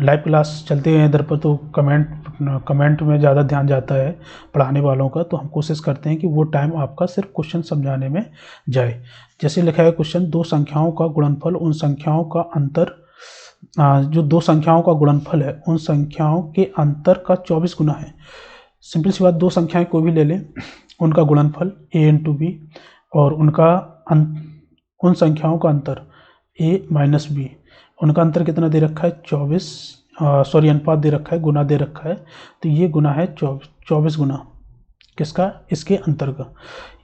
लाइव क्लास चलते हैं इधर पर, तो कमेंट में ज़्यादा ध्यान जाता है पढ़ाने वालों का, तो हम कोशिश करते हैं कि वो टाइम आपका सिर्फ क्वेश्चन समझाने में जाए। जैसे लिखा है क्वेश्चन, दो संख्याओं का गुणनफल उन संख्याओं का अंतर, जो दो संख्याओं का गुणनफल है उन संख्याओं के अंतर का 24 गुना है। सिंपल सी बात, दो संख्याएं कोई भी ले लें, उनका गुणनफल a इंटू बी और उन संख्याओं का अंतर a माइनस बी, उनका अंतर कितना दे रखा है 24, अनुपात दे रखा है, गुना दे रखा है, तो ये गुना है 24 गुना किसका, इसके अंतर का।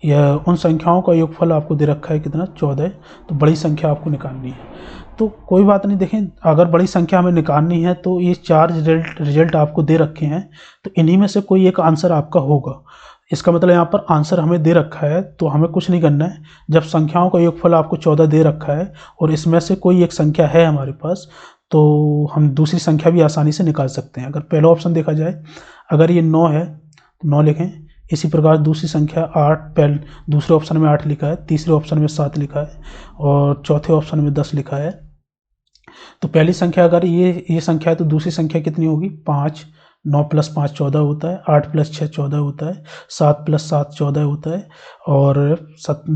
यह उन संख्याओं का योगफल आपको दे रखा है कितना 14, तो बड़ी संख्या आपको निकालनी है। तो कोई बात नहीं, देखें अगर बड़ी संख्या हमें निकालनी है तो ये 4 रिजल्ट आपको दे रखे हैं, तो इन्हीं में से कोई एक आंसर आपका होगा। इसका मतलब यहाँ पर आंसर हमें दे रखा है तो हमें कुछ नहीं करना है। जब संख्याओं का योगफल आपको 14 दे रखा है और इसमें से कोई एक संख्या है हमारे पास, तो हम दूसरी संख्या भी आसानी से निकाल सकते हैं। अगर पहला ऑप्शन देखा जाए, अगर ये 9 है तो 9 लिखें, इसी प्रकार दूसरी संख्या 8, पहले दूसरे ऑप्शन में 8 लिखा है, तीसरे ऑप्शन में 7 लिखा है और चौथे ऑप्शन में 10 लिखा है। तो पहली संख्या अगर ये संख्या है तो दूसरी संख्या कितनी होगी? 5। 9 + 5 14 होता है, 8 + 6 14 होता है, 7 + 7 14 होता है और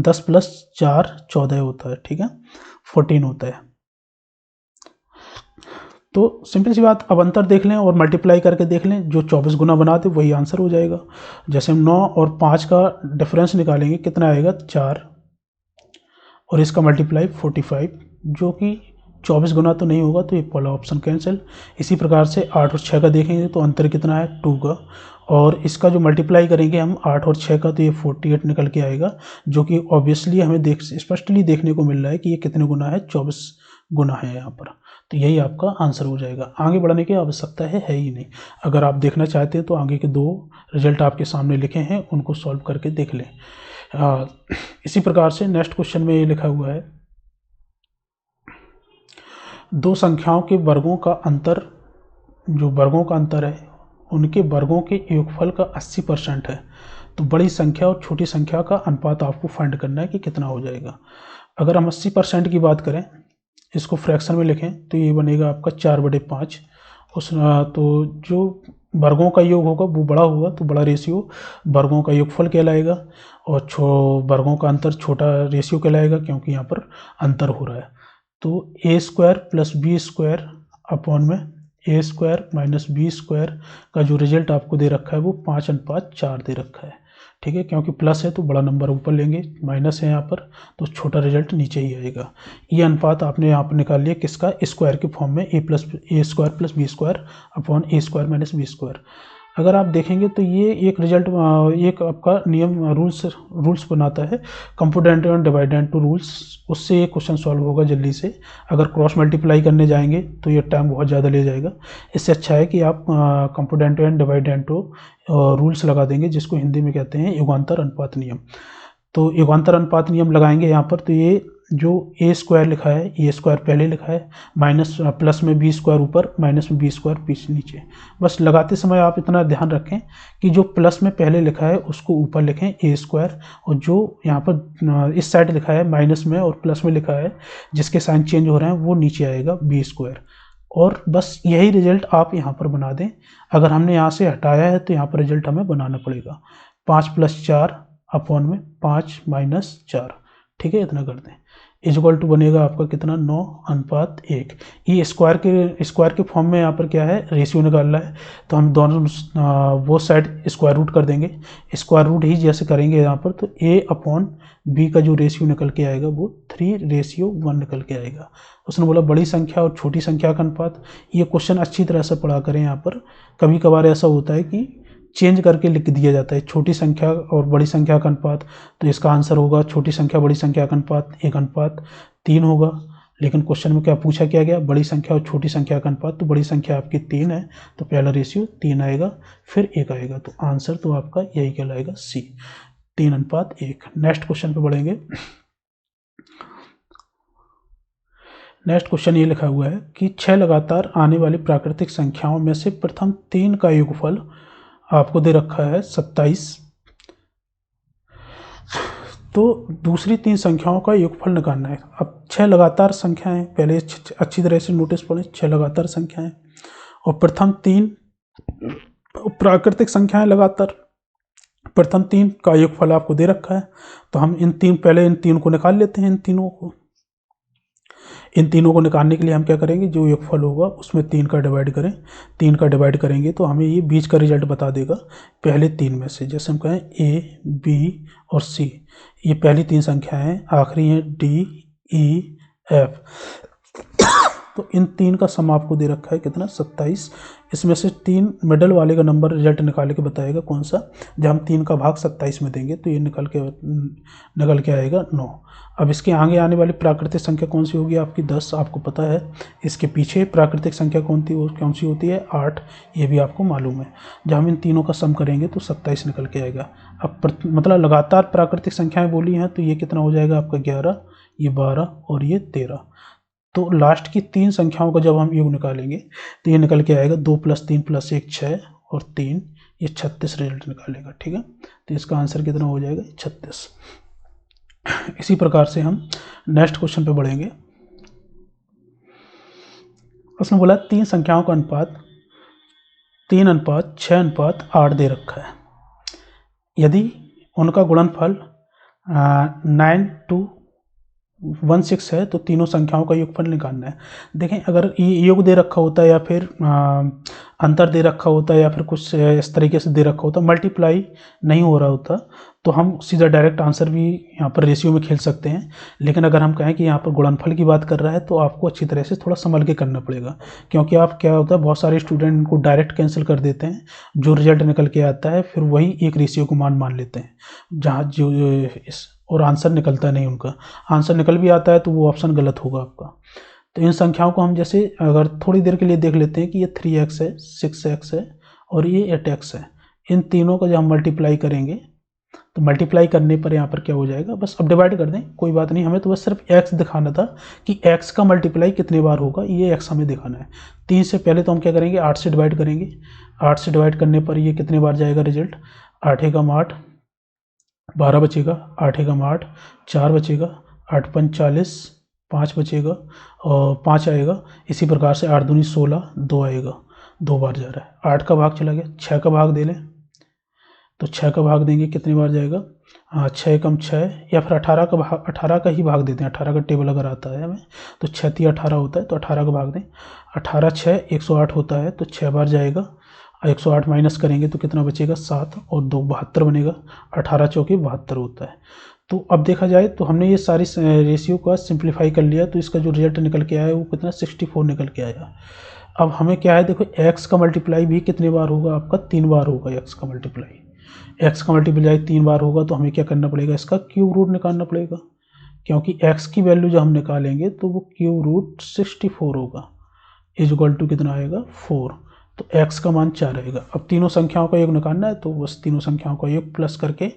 10 + 4 14 होता है। ठीक है, 14 होता है। तो सिंपल सी बात, अब अंतर देख लें और मल्टीप्लाई करके देख लें, जो 24 गुना बनाते वही आंसर हो जाएगा। जैसे हम 9 और 5 का डिफरेंस निकालेंगे, कितना आएगा? 4 और इसका मल्टीप्लाई 45, जो कि 24 गुना तो नहीं होगा, तो ये पहला ऑप्शन कैंसिल। इसी प्रकार से 8 और 6 का देखेंगे तो अंतर कितना है? 2 का, और इसका जो मल्टीप्लाई करेंगे हम 8 और 6 का तो ये 48 निकल के आएगा, जो कि ऑब्वियसली हमें स्पष्टली देखने को मिल रहा है कि ये कितने गुना है? 24 गुना है यहाँ पर। तो यही आपका आंसर हो जाएगा। आगे बढ़ने की आवश्यकता है ही नहीं। अगर आप देखना चाहते हैं तो आगे के 2 रिजल्ट आपके सामने लिखे हैं, उनको सॉल्व करके देख लें। इसी प्रकार से नेक्स्ट क्वेश्चन में ये लिखा हुआ है, दो संख्याओं के वर्गों का अंतर, जो वर्गों का अंतर है उनके वर्गों के योगफल का 80% है। तो बड़ी संख्या और छोटी संख्या का अनुपात आपको फाइंड करना है कि कितना हो जाएगा। अगर हम 80% की बात करें, इसको फ्रैक्शन में लिखें तो ये बनेगा आपका 4/5। तो जो वर्गों का योग होगा वो बड़ा होगा, तो बड़ा रेशियो वर्गों का योगफल कहलाएगा, और वर्गों का अंतर छोटा रेशियो कहलाएगा, क्योंकि यहाँ पर अंतर हो रहा है। तो a² + b² अपॉन में a² - b² का जो रिजल्ट आपको दे रखा है वो 5:4 दे रखा है। ठीक है, क्योंकि प्लस है तो बड़ा नंबर ऊपर लेंगे, माइनस है यहाँ पर तो छोटा रिजल्ट नीचे ही आएगा। ये अनुपात आपने यहाँ पर निकाल लिया किसका? स्क्वायर के फॉर्म में, a² + b² upon a² - b²। अगर आप देखेंगे तो ये एक रिजल्ट, एक आपका नियम रूल्स बनाता है, componendo and dividendo to rules, उससे ये क्वेश्चन सॉल्व होगा जल्दी से। अगर क्रॉस मल्टीप्लाई करने जाएंगे तो ये टाइम बहुत ज़्यादा ले जाएगा। इससे अच्छा है कि आप componendo and dividendo to rules लगा देंगे, जिसको हिंदी में कहते हैं युगांतर अनुपात नियम। तो युगांतर अनुपात नियम लगाएंगे यहाँ पर, तो ये जो a² लिखा है, a² पहले लिखा है, प्लस में b² ऊपर, माइनस में b² पीछे नीचे। बस लगाते समय आप इतना ध्यान रखें कि जो प्लस में पहले लिखा है उसको ऊपर लिखें a², और जो यहाँ पर इस साइड लिखा है माइनस में और प्लस में लिखा है, जिसके साइन चेंज हो रहे हैं, वो नीचे आएगा b²। और बस यही रिजल्ट आप यहाँ पर बना दें। अगर हमने यहाँ से हटाया है तो यहाँ पर रिजल्ट हमें बनाना पड़ेगा, 5 + 4 अपॉन में 5 - 4। ठीक है, इतना कर दें, इक्वल टू बनेगा आपका कितना? 9:1। ये स्क्वायर के फॉर्म में यहाँ पर क्या है? रेशियो निकालना है, तो हम दोनों वो साइड स्क्वायर रूट कर देंगे। स्क्वायर रूट ही जैसे करेंगे यहाँ पर, तो a/b का जो रेशियो निकल के आएगा वो 3:1 निकल के आएगा। उसने बोला बड़ी संख्या और छोटी संख्या का अनुपात। ये क्वेश्चन अच्छी तरह से पढ़ा करें। यहाँ पर कभी कभार ऐसा होता है कि चेंज करके लिख दिया जाता है, छोटी संख्या और बड़ी संख्या का अनुपात, तो इसका आंसर होगा छोटी संख्या बड़ी संख्या का अनुपात 1:3 होगा। लेकिन क्वेश्चन में क्या पूछा क्या गया? बड़ी संख्या और छोटी संख्या का अनुपात, तो बड़ी संख्या आपकी 3 है, तो पहला रेशियो 3 आएगा, फिर 1 आएगा, तो आंसर तो आपका यही कहलाएगा C, 3:1। नेक्स्ट क्वेश्चन पे बढ़ेंगे। नेक्स्ट क्वेश्चन ये लिखा हुआ है कि 6 लगातार आने वाली प्राकृतिक संख्याओं में से प्रथम 3 का योगफल आपको दे रखा है 27। तो दूसरी 3 संख्याओं का योगफल निकालना है। अब 6 लगातार संख्याएं, पहले अच्छी तरह से नोटिस पढ़ें, 6 लगातार संख्याएं और प्रथम 3 प्राकृतिक संख्याएं लगातार, प्रथम 3 का योगफल आपको दे रखा है। तो हम पहले इन 3 को निकाल लेते हैं। इन तीनों को निकालने के लिए हम क्या करेंगे? जो योगफल होगा उसमें 3 का डिवाइड करें। 3 का डिवाइड करेंगे तो हमें ये बीच का रिजल्ट बता देगा पहले 3 में से। जैसे हम कहें A, B और C, ये पहली 3 संख्याएं हैं, आखिरी हैं D, E, F। तो इन 3 का सम आपको दे रखा है कितना? 27। इसमें से 3 मिडल वाले का नंबर रिजल्ट निकाल के बताएगा कौन सा। जब हम 3 का भाग 27 में देंगे तो ये निकल के आएगा 9। अब इसके आगे आने वाली प्राकृतिक संख्या कौन सी होगी? आपकी 10, आपको पता है। इसके पीछे प्राकृतिक संख्या कौन सी होती है? 8, ये भी आपको मालूम है। जब हम इन तीनों का सम करेंगे तो 27 निकल के आएगा। अब मतलब लगातार प्राकृतिक संख्याएं बोली हैं, तो ये कितना हो जाएगा आपका? 11, ये 12 और ये 13। तो लास्ट की 3 संख्याओं का जब हम योग निकालेंगे तो ये निकल के आएगा 2 + 3 + 1 6 और 3 ये 36 रिजल्ट निकालेगा। ठीक है, तो इसका आंसर कितना हो जाएगा, 36। इसी प्रकार से हम नेक्स्ट क्वेश्चन पे बढ़ेंगे। उसने बोला 3 संख्याओं का अनुपात 3:6:8 दे रखा है। यदि उनका गुणनफल 9:2:16 है तो तीनों संख्याओं का योगफल निकालना है। देखें, अगर ये योग दे रखा होता है या फिर अंतर दे रखा होता है या फिर कुछ इस तरीके से दे रखा होता, मल्टीप्लाई नहीं हो रहा होता, तो हम सीधा डायरेक्ट आंसर भी यहाँ पर रेशियो में खेल सकते हैं। लेकिन अगर हम कहें कि यहाँ पर गुणनफल की बात कर रहा है तो आपको अच्छी तरह से थोड़ा संभल के करना पड़ेगा, क्योंकि आप क्या होता है, बहुत सारे स्टूडेंट इनको डायरेक्ट कैंसिल कर देते हैं, जो रिजल्ट निकल के आता है फिर वही एक रेशियो को मान लेते हैं, जहाँ जो और आंसर निकलता नहीं उनका। आंसर निकल भी आता है तो वो ऑप्शन गलत होगा आपका। तो इन संख्याओं को हम जैसे अगर थोड़ी देर के लिए देख लेते हैं कि ये 3x है, 6x है और ये 8x है। इन तीनों का जब हम मल्टीप्लाई करेंगे तो मल्टीप्लाई करने पर यहाँ पर क्या हो जाएगा, बस अब डिवाइड कर दें, कोई बात नहीं, हमें तो बस सिर्फ x दिखाना था कि x का मल्टीप्लाई कितने बार होगा, ये x हमें दिखाना है। 3 से पहले तो हम क्या करेंगे, 8 से डिवाइड करेंगे। 8 से डिवाइड करने पर ये कितने बार जाएगा रिजल्ट, 8 एकम 8, 12 बचेगा, 8 एकम 8, 4 बचेगा, 8 पंच 40, 5 बचेगा और 5 आएगा। इसी प्रकार से 8 दूनी 16, 2 आएगा, 2 बार जा रहा है। 8 का भाग चला गया, 6 का भाग दे लें तो 6 का भाग देंगे, कितनी बार जाएगा, 6 एकम 6, या फिर 18 का भाग, 18 का ही भाग देते हैं, 18 का टेबल अगर आता है हमें तो 6 × 18 होता है, तो 18 का भाग दें। 18 6 108 होता है, तो 6 बार जाएगा। 108 माइनस करेंगे तो कितना बचेगा, 7 और 2 72 बनेगा। 18 चौके 72 होता है। तो अब देखा जाए तो हमने ये सारी रेशियो का सिंप्लीफाई कर लिया, तो इसका जो रिजल्ट निकल के आया वो कितना, 64 निकल के आया। अब हमें क्या है, देखो x का मल्टीप्लाई भी कितने बार होगा, आपका 3 बार होगा। x का मल्टीप्लाई 3 बार होगा, तो हमें क्या करना पड़ेगा, इसका क्यूब रूट निकालना पड़ेगा, क्योंकि x की वैल्यू जब हम निकालेंगे तो वो क्यूब रूट 64 होगा, इज इक्वल टू कितना आएगा, 4। तो x का मान 4 आएगा। अब तीनों संख्याओं का योग निकालना है, तो बस तीनों संख्याओं का योग प्लस करके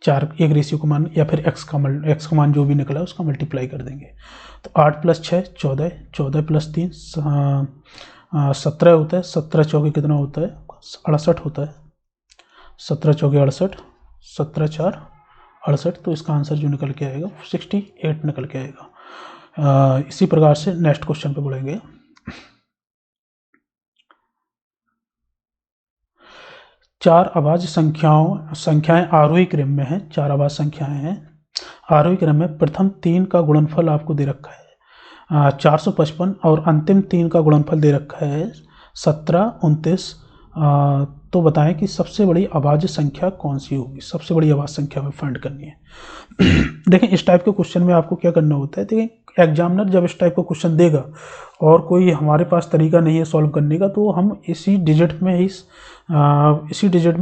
4 एक रेशियो का मान या फिर x का मान जो भी निकला उसका मल्टीप्लाई कर देंगे। तो 8 + 6 14, 14 + 3 17 होता है। 17 चौके कितना होता है, 68 होता है। 17 चौके 68, 17 4 68, तो इसका आंसर जो निकल के आएगा 68 निकल के आएगा। इसी प्रकार से नेक्स्ट क्वेश्चन पे बढ़ेंगे। 4 अभाज्य संख्याएं आरोही क्रम में हैं। 4 अभाज्य संख्याएं हैं आरोही क्रम में। प्रथम 3 का गुणनफल आपको दे रखा है 455 और अंतिम 3 का गुणनफल दे रखा है 17 29। तो बताएं कि सबसे बड़ी अभाज्य संख्या कौन सी होगी। सबसे बड़ी अभाज्य संख्या में फाइंड करनी है। देखें, इस टाइप के क्वेश्चन में आपको क्या करना होता है, देखें एग्जामिनर जब इस टाइप का क्वेश्चन देगा और कोई हमारे पास तरीका नहीं है सॉल्व करने का, तो हम इसी डिजिट में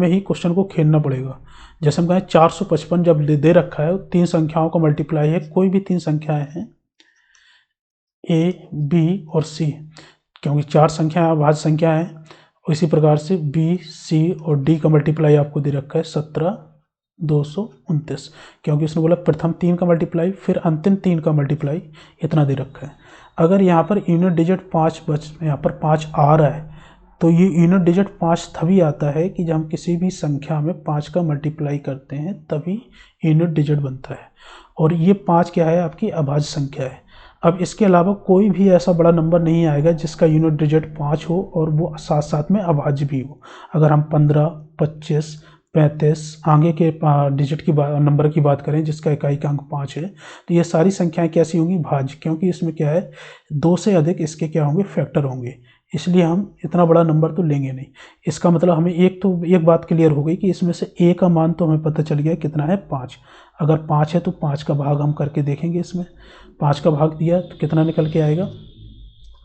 ही क्वेश्चन को खेलना पड़ेगा। जैसे हम कहें 455 जब दे रखा है, 3 संख्याओं का मल्टीप्लाई है, कोई भी 3 संख्याएं हैं A, B और C, क्योंकि 4 संख्या अभाज्य संख्या है। इसी प्रकार से B, C और D का मल्टीप्लाई आपको दे रखा है 17 229, क्योंकि उसने बोला प्रथम 3 का मल्टीप्लाई फिर अंतिम 3 का मल्टीप्लाई, इतना दे रखा है। अगर यहाँ पर यूनिट डिजिट 5 यहाँ पर 5 आ रहा है, तो ये यूनिट डिजिट 5 तभी आता है कि जब हम किसी भी संख्या में 5 का मल्टीप्लाई करते हैं, तभी यूनिट डिजिट बनता है। और ये 5 क्या है, आपकी अभाज्य संख्या है। अब इसके अलावा कोई भी ऐसा बड़ा नंबर नहीं आएगा जिसका यूनिट डिजिट 5 हो और वो साथ साथ में अभाज्य भी हो। अगर हम 15, 25, 35 आगे के डिजिट की नंबर की बात करें जिसका इकाई का अंक 5 है, तो ये सारी संख्याएं कैसी होंगी, भाज्य, क्योंकि इसमें क्या है 2 से अधिक इसके क्या होंगे, फैक्टर होंगे। इसलिए हम इतना बड़ा नंबर तो लेंगे नहीं। इसका मतलब हमें एक बात क्लियर हो गई कि इसमें से A का मान तो हमें पता चल गया कितना है, 5। अगर 5 है तो 5 का भाग हम करके देखेंगे। इसमें 5 का भाग दिया तो कितना निकल के आएगा,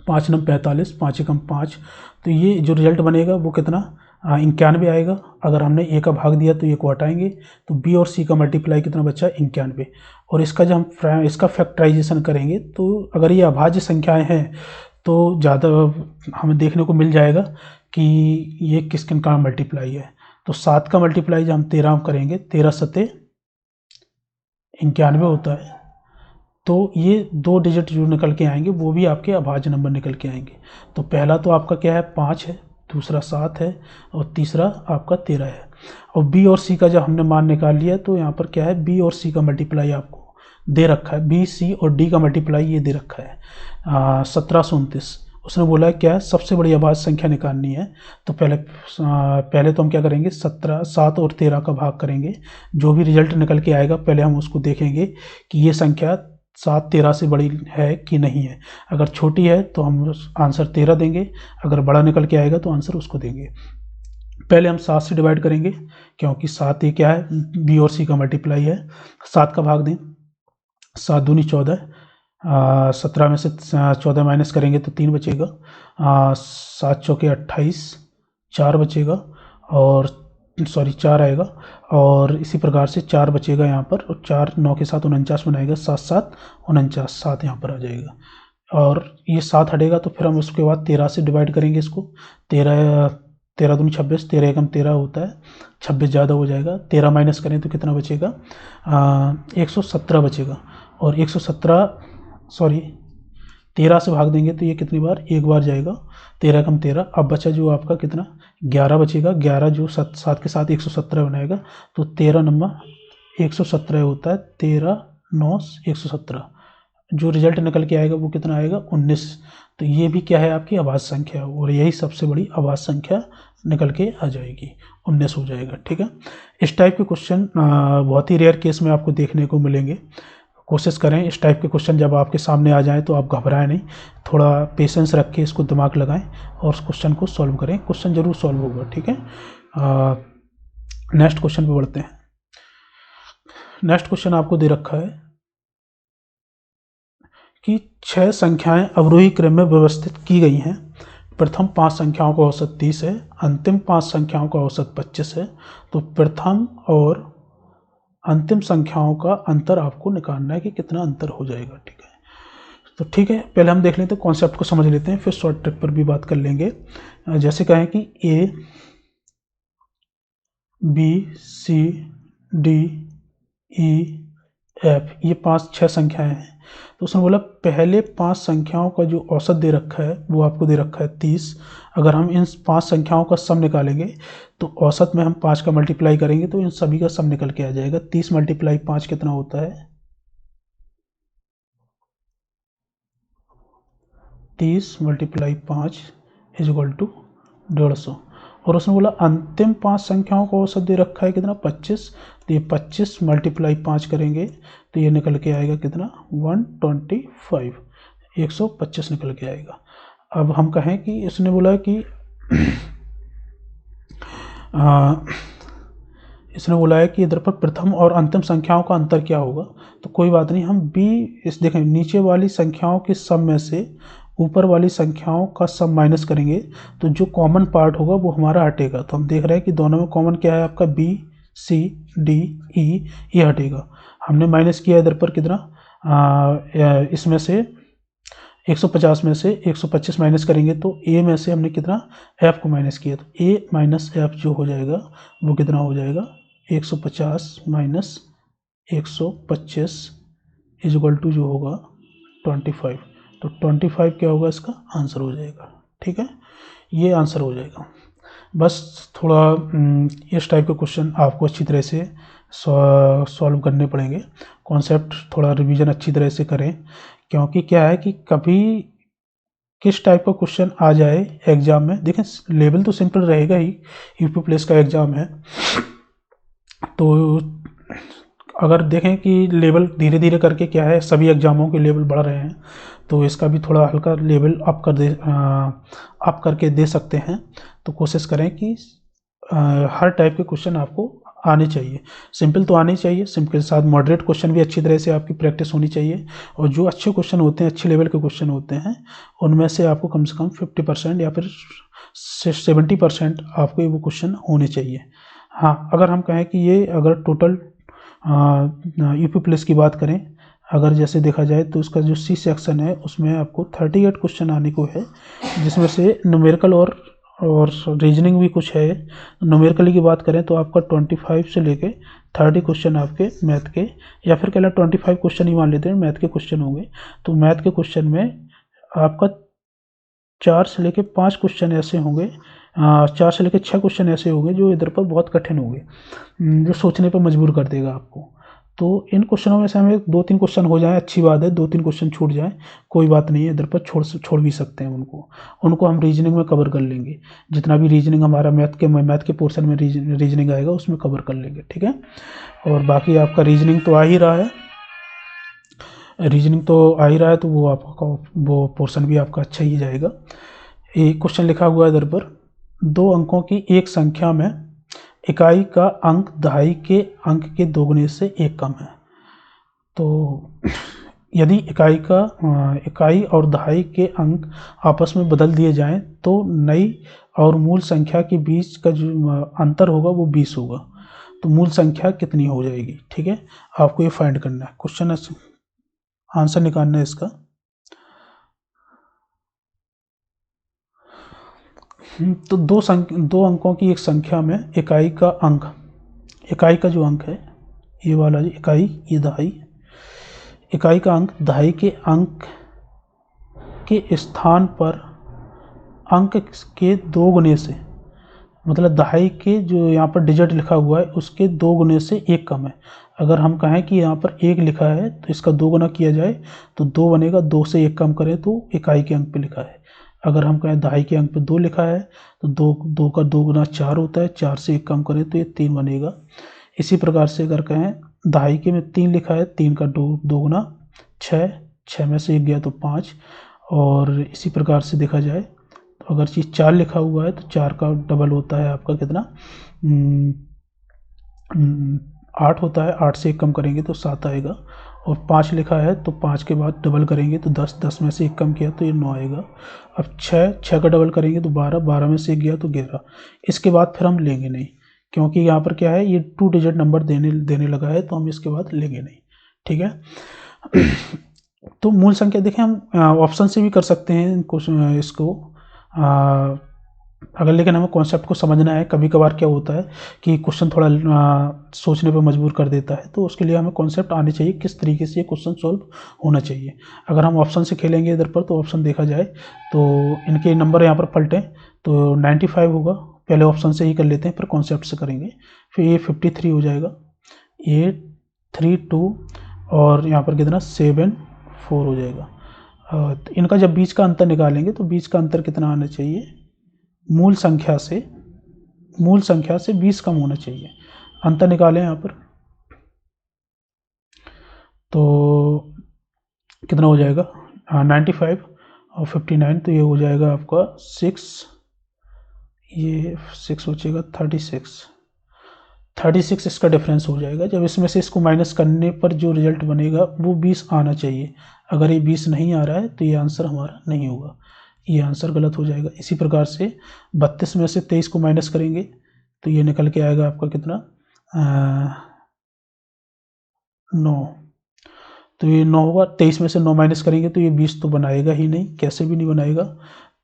5 9 45, 5 एकम 5। तो ये जो रिजल्ट बनेगा वो कितना, 91 आएगा। अगर हमने A का भाग दिया तो ये को हटाएंगे, तो B और C का मल्टीप्लाई कितना बचा, 91। और इसका जब हम इसका फैक्टराइजेशन करेंगे, तो अगर ये अभाज्य संख्याएं हैं तो ज़्यादा हमें देखने को मिल जाएगा कि ये किस किन का मल्टीप्लाई है। तो 7 का मल्टीप्लाई जब हम 13 करेंगे, 13 सते 91 होता है। तो ये 2 डिजिट जो निकल के आएंगे वो भी आपके अभाज्य नंबर निकल के आएंगे। तो पहला तो आपका क्या है, 5 है, दूसरा 7 है और तीसरा आपका 13 है। और बी और सी का जब हमने मान निकाल लिया तो यहाँ पर क्या है, बी और सी का मल्टीप्लाई आपको दे रखा है, बी सी और डी का मल्टीप्लाई ये दे रखा है 1729। उसने बोला है क्या है, सबसे बड़ी अभाज्य संख्या निकालनी है। तो पहले तो हम क्या करेंगे, 7 और 13 का भाग करेंगे। जो भी रिजल्ट निकल के आएगा पहले हम उसको देखेंगे कि ये संख्या 7 13 से बड़ी है कि नहीं है। अगर छोटी है तो हम आंसर 13 देंगे, अगर बड़ा निकल के आएगा तो आंसर उसको देंगे। पहले हम 7 से डिवाइड करेंगे क्योंकि 7 ये क्या है, बी और सी का मल्टीप्लाई है। 7 का भाग दें, 7 दूनी 14, 17 में से 14 माइनस करेंगे तो 3 बचेगा, 7 चौके 28, 4 बचेगा और 4 आएगा। और इसी प्रकार से 4 बचेगा यहाँ पर, और 4 9 के साथ 49 बनाएगा, 7 7 49, 7 यहाँ पर आ जाएगा। और ये 7 हटेगा तो फिर हम उसके बाद 13 से डिवाइड करेंगे इसको। 13 दूनी 26, 13 एकम 13 होता है, 26 ज़्यादा हो जाएगा। 13 माइनस करें तो कितना बचेगा, 117 बचेगा। और 13 से भाग देंगे तो ये कितनी बार, एक बार जाएगा। 13 कम 13, अब बचा जो आपका कितना, 11 बचेगा। 11 जो 7 के साथ 117 बनाएगा तो 13 नंबर 117 होता है, 13 9 117। जो रिजल्ट निकल के आएगा वो कितना आएगा, 19। तो ये भी क्या है, आपकी अभाज्य संख्या, और यही सबसे बड़ी अभाज्य संख्या निकल के आ जाएगी, 19 हो जाएगा। ठीक है, इस टाइप के क्वेश्चन बहुत ही रेयर केस में आपको देखने को मिलेंगे। कोशिश करें इस टाइप के क्वेश्चन जब आपके सामने आ जाएं तो आप घबराएं नहीं, थोड़ा पेशेंस रख के इसको दिमाग लगाएं और उस क्वेश्चन को सॉल्व करें। क्वेश्चन जरूर सॉल्व होगा। ठीक है, नेक्स्ट क्वेश्चन पे बढ़ते हैं। नेक्स्ट क्वेश्चन आपको दे रखा है कि 6 संख्याएं अवरोही क्रम में व्यवस्थित की गई हैं। प्रथम 5 संख्याओं का औसत 30 है, अंतिम 5 संख्याओं का औसत 25 है। तो प्रथम और अंतिम संख्याओं का अंतर आपको निकालना है कि कितना अंतर हो जाएगा। ठीक है, तो ठीक है, पहले हम देख लेते हैं, कॉन्सेप्ट को समझ लेते हैं, फिर शॉर्ट ट्रिक पर भी बात कर लेंगे। जैसे कहें कि A B C D E F, ये 6 संख्याएं हैं। तो उसने बोला पहले 5 संख्याओं का जो औसत दे रखा है वो आपको दे रखा है 30। अगर हम इन 5 संख्याओं का सम निकालेंगे तो औसत में हम 5 का मल्टीप्लाई करेंगे तो इन सभी का सम निकल के आ जाएगा। 30 मल्टीप्लाई 5 कितना होता है, 30 मल्टीप्लाई 5 इज इक्वल टू 150। और उसने बोला अंतिम 5 संख्याओं का औसत दे रखा है कितना, 25। तो ये 25 मल्टीप्लाई 5 करेंगे तो ये निकल के आएगा कितना, 125, 125 निकल के आएगा। अब हम कहें कि इसने बोला कि इसने बोला है कि इधर पर प्रथम और अंतिम संख्याओं का अंतर क्या होगा। तो कोई बात नहीं, हम देखें नीचे वाली संख्याओं के सम में से ऊपर वाली संख्याओं का सम माइनस करेंगे तो जो कॉमन पार्ट होगा वो हमारा हटेगा। तो हम देख रहे हैं कि दोनों में कॉमन क्या है, आपका बी सी डी ई, ये हटेगा। हमने माइनस किया इधर पर कितना, इसमें से 150 में से 125 माइनस करेंगे तो ए में से हमने कितना, एफ को माइनस किया, तो ए माइनस एफ जो हो जाएगा वो कितना हो जाएगा, 150 माइनस 125 इज इक्वल टू जो होगा 25। तो 25 क्या होगा, इसका आंसर हो जाएगा। ठीक है, ये आंसर हो जाएगा। बस थोड़ा इस टाइप के क्वेश्चन आपको अच्छी तरह से सॉल्व करने पड़ेंगे। कॉन्सेप्ट थोड़ा रिवीजन अच्छी तरह से करें, क्योंकि क्या है कि कभी किस टाइप का क्वेश्चन आ जाए एग्जाम में। देखें लेवल तो सिंपल रहेगा ही, यूपी पुलिस का एग्ज़ाम है, तो अगर देखें कि लेवल धीरे धीरे करके क्या है, सभी एग्ज़ामों के लेवल बढ़ रहे हैं, तो इसका भी थोड़ा हल्का लेवल अप करके दे सकते हैं। तो कोशिश करें कि हर टाइप के क्वेश्चन आपको आने चाहिए। सिंपल तो आने चाहिए, सिंपल के साथ मॉडरेट क्वेश्चन भी अच्छी तरह से आपकी प्रैक्टिस होनी चाहिए। और जो अच्छे क्वेश्चन होते हैं, अच्छे लेवल के क्वेश्चन होते हैं, उनमें से आपको कम से कम 50% या फिर 70% आपको वो क्वेश्चन होने चाहिए। हाँ, अगर हम कहें कि ये अगर टोटल यूपी पुलिस की बात करें, अगर जैसे देखा जाए तो उसका जो सी सेक्शन है उसमें आपको 38 क्वेश्चन आने को है, जिसमें से न्यूमेरिकल और रीजनिंग भी कुछ है। न्यूमेरिकली की बात करें तो आपका 25 से लेके 30 क्वेश्चन आपके मैथ के, या फिर कहला 25 क्वेश्चन ही मान लेते हैं मैथ के क्वेश्चन होंगे। तो मैथ के क्वेश्चन में आपका 4 से लेके 5 क्वेश्चन ऐसे होंगे 4 से लेकर 6 क्वेश्चन ऐसे हो गए जो इधर पर बहुत कठिन हो गए, जो सोचने पर मजबूर कर देगा आपको। तो इन क्वेश्चनों में से हमें 2-3 क्वेश्चन हो जाए अच्छी बात है, 2-3 क्वेश्चन छूट जाए कोई बात नहीं है, इधर पर छोड़ भी सकते हैं उनको हम रीजनिंग में कवर कर लेंगे। जितना भी रीजनिंग हमारा मैथ के पोर्शन में रीजनिंग आएगा उसमें कवर कर लेंगे, ठीक है। और बाकी आपका रीजनिंग तो आ ही रहा है, तो वो आपका वो पोर्शन भी आपका अच्छा ही जाएगा। एक क्वेश्चन लिखा हुआ है इधर पर, 2 अंकों की एक संख्या में इकाई का अंक दहाई के अंक के दोगुने से 1 कम है। तो यदि इकाई और दहाई के अंक आपस में बदल दिए जाएं तो नई और मूल संख्या के बीच का जो अंतर होगा वो 20 होगा। तो मूल संख्या कितनी हो जाएगी, ठीक है, आपको ये फाइंड करना है। क्वेश्चन आंसर निकालना है इसका। तो 2 अंकों की एक संख्या में इकाई का जो अंक है ये वाला इकाई, ये दहाई, इकाई का अंक दहाई के अंक के स्थान पर अंक के 2 गुने से, मतलब दहाई के जो यहाँ पर डिजिट लिखा हुआ है उसके 2 गुने से 1 कम है। अगर हम कहें कि यहाँ पर 1 लिखा है तो इसका 2 गुना किया जाए तो 2 बनेगा, 2 से 1 कम करें तो इकाई के अंक पे लिखा है। अगर हम कहें दहाई के अंक पे 2 लिखा है तो 2 का 2 गुना 4 होता है, 4 से 1 कम करें तो ये 3 बनेगा। इसी प्रकार से अगर कहें दहाई के में 3 लिखा है, 3 का 2 गुना 6, 6 में से 1 गया तो 5। और इसी प्रकार से देखा जाए तो अगर चीज़ 4 लिखा हुआ है तो 4 का डबल होता है आपका कितना, 8 होता है, 8 से 1 कम करेंगे तो 7 आएगा। और 5 लिखा है तो 5 के बाद डबल करेंगे तो 10, 10 में से 1 कम किया तो ये 9 आएगा। अब 6 का डबल करेंगे तो 12, 12 में से 1 गया तो 11। इसके बाद फिर हम लेंगे नहीं, क्योंकि यहाँ पर क्या है, ये 2 डिजिट नंबर देने लगा है तो हम इसके बाद लेंगे नहीं, ठीक है। तो मूल संख्या देखें हम ऑप्शन से भी कर सकते हैं इसको, अगर लेकिन हमें कॉन्सेप्ट को समझना है। कभी कभार क्या होता है कि क्वेश्चन थोड़ा सोचने पर मजबूर कर देता है, तो उसके लिए हमें कॉन्सेप्ट आने चाहिए, किस तरीके से ये क्वेश्चन सॉल्व होना चाहिए। अगर हम ऑप्शन से खेलेंगे इधर पर तो ऑप्शन देखा जाए तो इनके नंबर यहाँ पर पलटें तो 95 होगा, पहले ऑप्शन से ही कर लेते हैं फिर कॉन्सेप्ट से करेंगे। फिर ये 53 हो जाएगा, ये 32 और यहाँ पर कितना 7, 4 हो जाएगा। तो इनका जब बीच का अंतर निकालेंगे तो बीच का अंतर कितना आना चाहिए, मूल संख्या से 20 कम होना चाहिए। अंतर निकालें यहाँ पर तो कितना हो जाएगा, 95 और 59, तो ये हो जाएगा आपका 6, ये 6 बचेगा 36 इसका डिफरेंस हो जाएगा। जब इसमें से इसको माइनस करने पर जो रिजल्ट बनेगा वो 20 आना चाहिए। अगर ये 20 नहीं आ रहा है तो ये आंसर हमारा नहीं होगा, ये आंसर गलत हो जाएगा। इसी प्रकार से 32 में से 23 को माइनस करेंगे तो ये निकल के आएगा आपका कितना, 9। तो ये 9 होगा, 23 में से 9 माइनस करेंगे तो ये 20 तो बनाएगा ही नहीं, कैसे भी नहीं बनाएगा,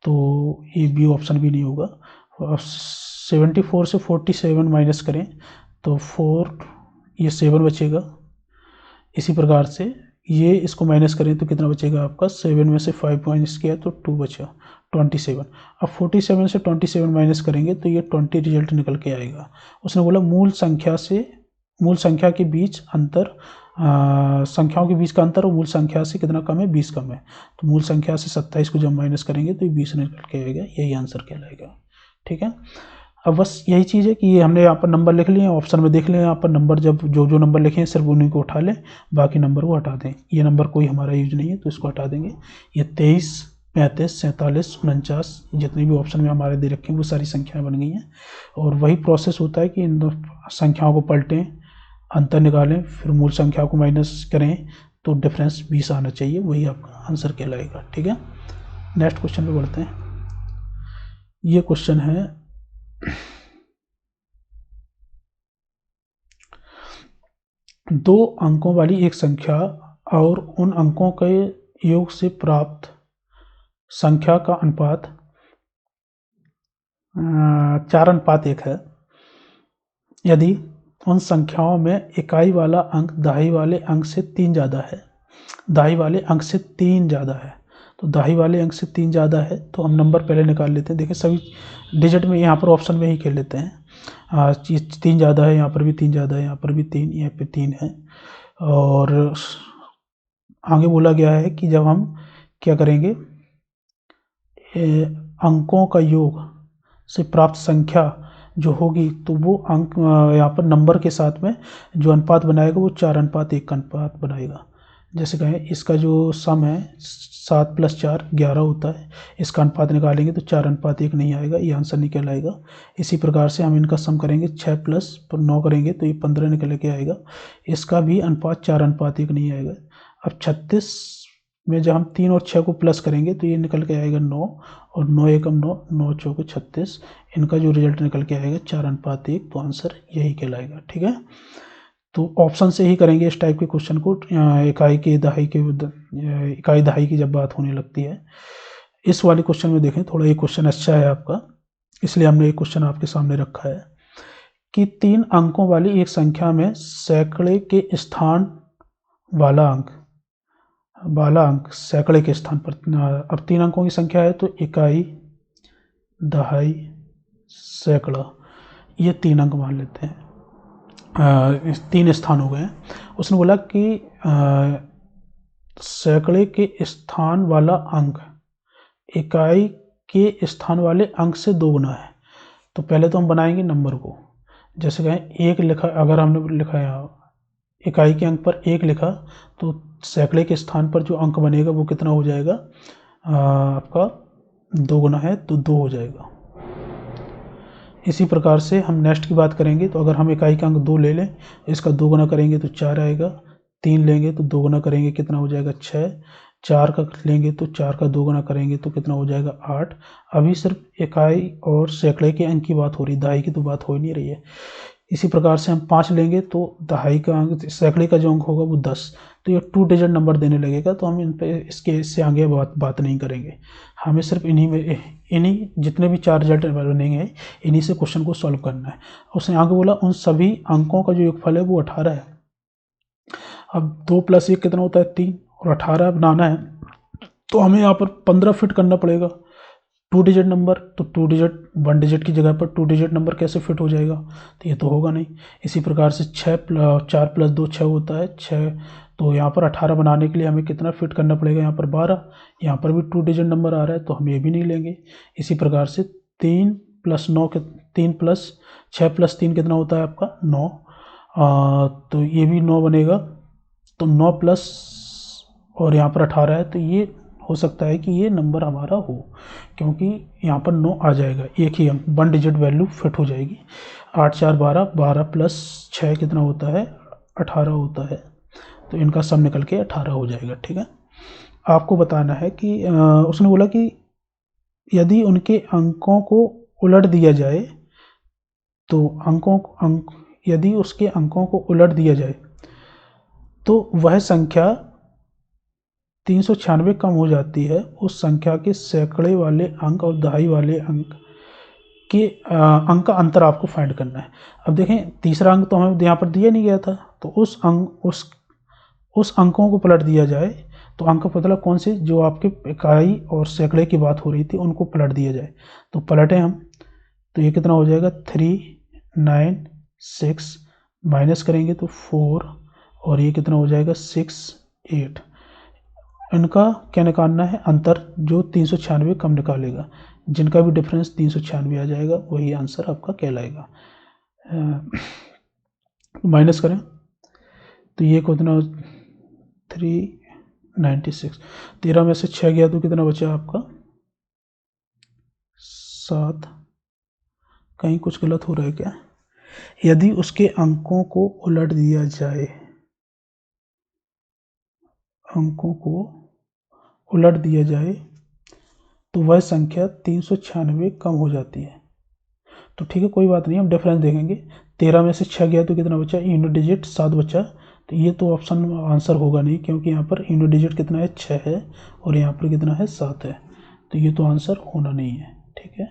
तो ये बी ऑप्शन भी नहीं होगा। और 74 से 47 माइनस करें तो 4, ये 7 बचेगा। इसी प्रकार से ये इसको माइनस करें तो कितना बचेगा आपका, 7 में से 5 माइनस किया तो 2 बचा, 27। अब 47 से 27 माइनस करेंगे तो ये 20 रिजल्ट निकल के आएगा। उसने बोला मूल संख्या के बीच अंतर, संख्याओं के बीच का अंतर और मूल संख्या से कितना कम है, 20 कम है। तो मूल संख्या से 27 को जब माइनस करेंगे तो ये 20 निकल के आएगा, यही आंसर कहलाएगा, ठीक है। अब बस यही चीज़ है कि ये हमने यहाँ पर नंबर लिख लिए, ऑप्शन में देख लें यहाँ पर नंबर, जब जो नंबर लिखे हैं सिर्फ उन्हीं को उठा लें, बाकी नंबर को हटा दें। ये नंबर कोई हमारा यूज नहीं है तो इसको हटा देंगे। ये 23, 35, 47, 49 जितने भी ऑप्शन में हमारे दे रखे हैं वो सारी संख्याएं बन गई हैं। और वही प्रोसेस होता है कि इन संख्याओं को पलटें, अंतर निकालें, फिर मूल संख्या को माइनस करें तो डिफरेंस 20 आना चाहिए, वही आपका आंसर कहलाएगा, ठीक है। नेक्स्ट क्वेश्चन पे बढ़ते हैं। ये क्वेश्चन है, दो अंकों वाली एक संख्या और उन अंकों के योग से प्राप्त संख्या का अनुपात 4:1 है। यदि उन संख्याओं में इकाई वाला अंक दहाई वाले अंक से 3 ज़्यादा है, तो दाही वाले अंक से 3 ज़्यादा है तो हम नंबर पहले निकाल लेते हैं। देखिए सभी डिजिट में यहाँ पर ऑप्शन में ही खेल लेते हैं। 3 ज़्यादा है, यहाँ पर भी 3 ज़्यादा है, यहाँ पर भी 3, यहाँ पे 3 है। और आगे बोला गया है कि जब हम क्या करेंगे, अंकों का योग से प्राप्त संख्या जो होगी तो वो अंक यहाँ पर नंबर के साथ में जो अनुपात बनाएगा वो 4:1 का अनुपात बनाएगा। जैसे कहें इसका जो सम है 7 + 4 11 होता है, इसका अनुपात निकालेंगे तो 4:1 नहीं आएगा, ये आंसर निकल आएगा। इसी प्रकार से हम इनका सम करेंगे 6 + 9 करेंगे तो ये 15 निकल के आएगा, इसका भी अनुपात 4:1 नहीं आएगा। अब 36 में जब हम 3 और 6 को प्लस करेंगे तो ये निकल के आएगा 9, और 9 एकम 9, 9 चौके 36, इनका जो रिजल्ट निकल के आएगा 4:1, तो आंसर यही कहलाएगा। ठीक है, तो ऑप्शन से ही करेंगे इस टाइप के क्वेश्चन को, इकाई दहाई की जब बात होने लगती है। इस वाले क्वेश्चन में देखें, थोड़ा ये क्वेश्चन अच्छा है आपका, इसलिए हमने ये क्वेश्चन आपके सामने रखा है कि 3 अंकों वाली एक संख्या में सैकड़े के स्थान वाला अंक सैकड़े के स्थान पर, अब 3 अंकों की संख्या है तो इकाई, दहाई, सैकड़ा, ये 3 अंक मान लेते हैं। 3 स्थान हो गए हैं। उसने बोला कि सैकड़े के स्थान वाला अंक इकाई के स्थान वाले अंक से 2 गुना है। तो पहले तो हम बनाएंगे नंबर को, जैसे कहें 1 लिखा, अगर हमने लिखा यहाँ इकाई के अंक पर 1 लिखा तो सैकड़े के स्थान पर जो अंक बनेगा वो कितना हो जाएगा, आपका 2 गुना है तो 2 हो जाएगा। इसी प्रकार से हम नेक्स्ट की बात करेंगे, तो अगर हम इकाई का अंक 2 ले लें, इसका 2 गुना करेंगे तो 4 आएगा, 3 लेंगे तो 2 गुना करेंगे कितना हो जाएगा 6, 4 का लेंगे तो 4 का 2 गुना करेंगे तो कितना हो जाएगा 8। अभी सिर्फ इकाई और सैकड़े के अंक की बात हो रही, दहाई की तो बात हो ही नहीं रही है। इसी प्रकार से हम 5 लेंगे तो दहाई का अंक, सैकड़े का जो अंक होगा वो 10, तो ये 2 डिजिट नंबर देने लगेगा, तो हम इन पे इससे आगे बात नहीं करेंगे। हमें सिर्फ इन्हीं जितने भी 4 रिजल्ट बनेंगे इन्हीं से क्वेश्चन को सॉल्व करना है। उसने आगे बोला उन सभी अंकों का जो योगफल है वो 18 है। अब 2 + 1 कितना होता है 3, और 18 बनाना है तो हमें यहाँ पर 15 फिट करना पड़ेगा। 2 डिजिट नंबर, तो 2 डिजिट 1 डिजिट की जगह पर 2 डिजिट नंबर कैसे फिट हो जाएगा, तो ये तो होगा नहीं। इसी प्रकार से 4 + 2 6 होता है 6, तो यहाँ पर 18 बनाने के लिए हमें कितना फिट करना पड़ेगा, यहाँ पर 12, यहाँ पर भी 2 डिजिट नंबर आ रहा है तो हम ये भी नहीं लेंगे। इसी प्रकार से 3 + 9 के 3 + 6 + 3 कितना होता है आपका 9, तो ये भी 9 बनेगा, तो 9 प्लस और यहाँ पर 18 है, तो ये हो सकता है कि ये नंबर हमारा हो, क्योंकि यहाँ पर 9 आ जाएगा, एक ही अंक 1 डिजिट वैल्यू फिट हो जाएगी। 8 × 4 = 12, 12 + 6 कितना होता है 18 होता है, तो इनका सम निकल के 18 हो जाएगा। ठीक है, आपको बताना है कि उसने बोला कि यदि उनके अंकों को उलट दिया जाए, तो यदि उसके अंकों को उलट दिया जाए तो वह संख्या 396 कम हो जाती है उस संख्या के सैकड़े वाले अंक और दहाई वाले अंक के अंक का अंतर आपको फाइंड करना है। अब देखें तीसरा अंक तो हमें यहाँ पर दिया नहीं गया था, तो उस अंकों को पलट दिया जाए, तो अंक का मतलब कौन से, जो आपके इकाई और सैकड़े की बात हो रही थी उनको पलट दिया जाए। तो पलटें हम, तो ये कितना हो जाएगा 3 9 6, माइनस करेंगे तो 4, और ये कितना हो जाएगा 6 8। इनका क्या निकालना है अंतर, जो 396 कम निकालेगा, जिनका भी डिफरेंस 396 आ जाएगा वही आंसर आपका कहलाएगा। माइनस करें तो ये कितना 396, 13 में से 6 गया तो कितना बचा आपका 7। कहीं कुछ गलत हो रहा है क्या, यदि उसके अंकों को उलट दिया जाए, अंकों को उलट दिया जाए तो वह संख्या 396 कम हो जाती है। तो ठीक है, कोई बात नहीं, हम डिफरेंस देखेंगे। 13 में से 6 गया तो कितना बचा, यूनिट डिजिट 7 बचा, तो ये तो ऑप्शन आंसर होगा नहीं, क्योंकि यहाँ पर यूनिट डिजिट कितना है 6 है और यहाँ पर कितना है 7 है, तो ये तो आंसर होना नहीं है। ठीक है,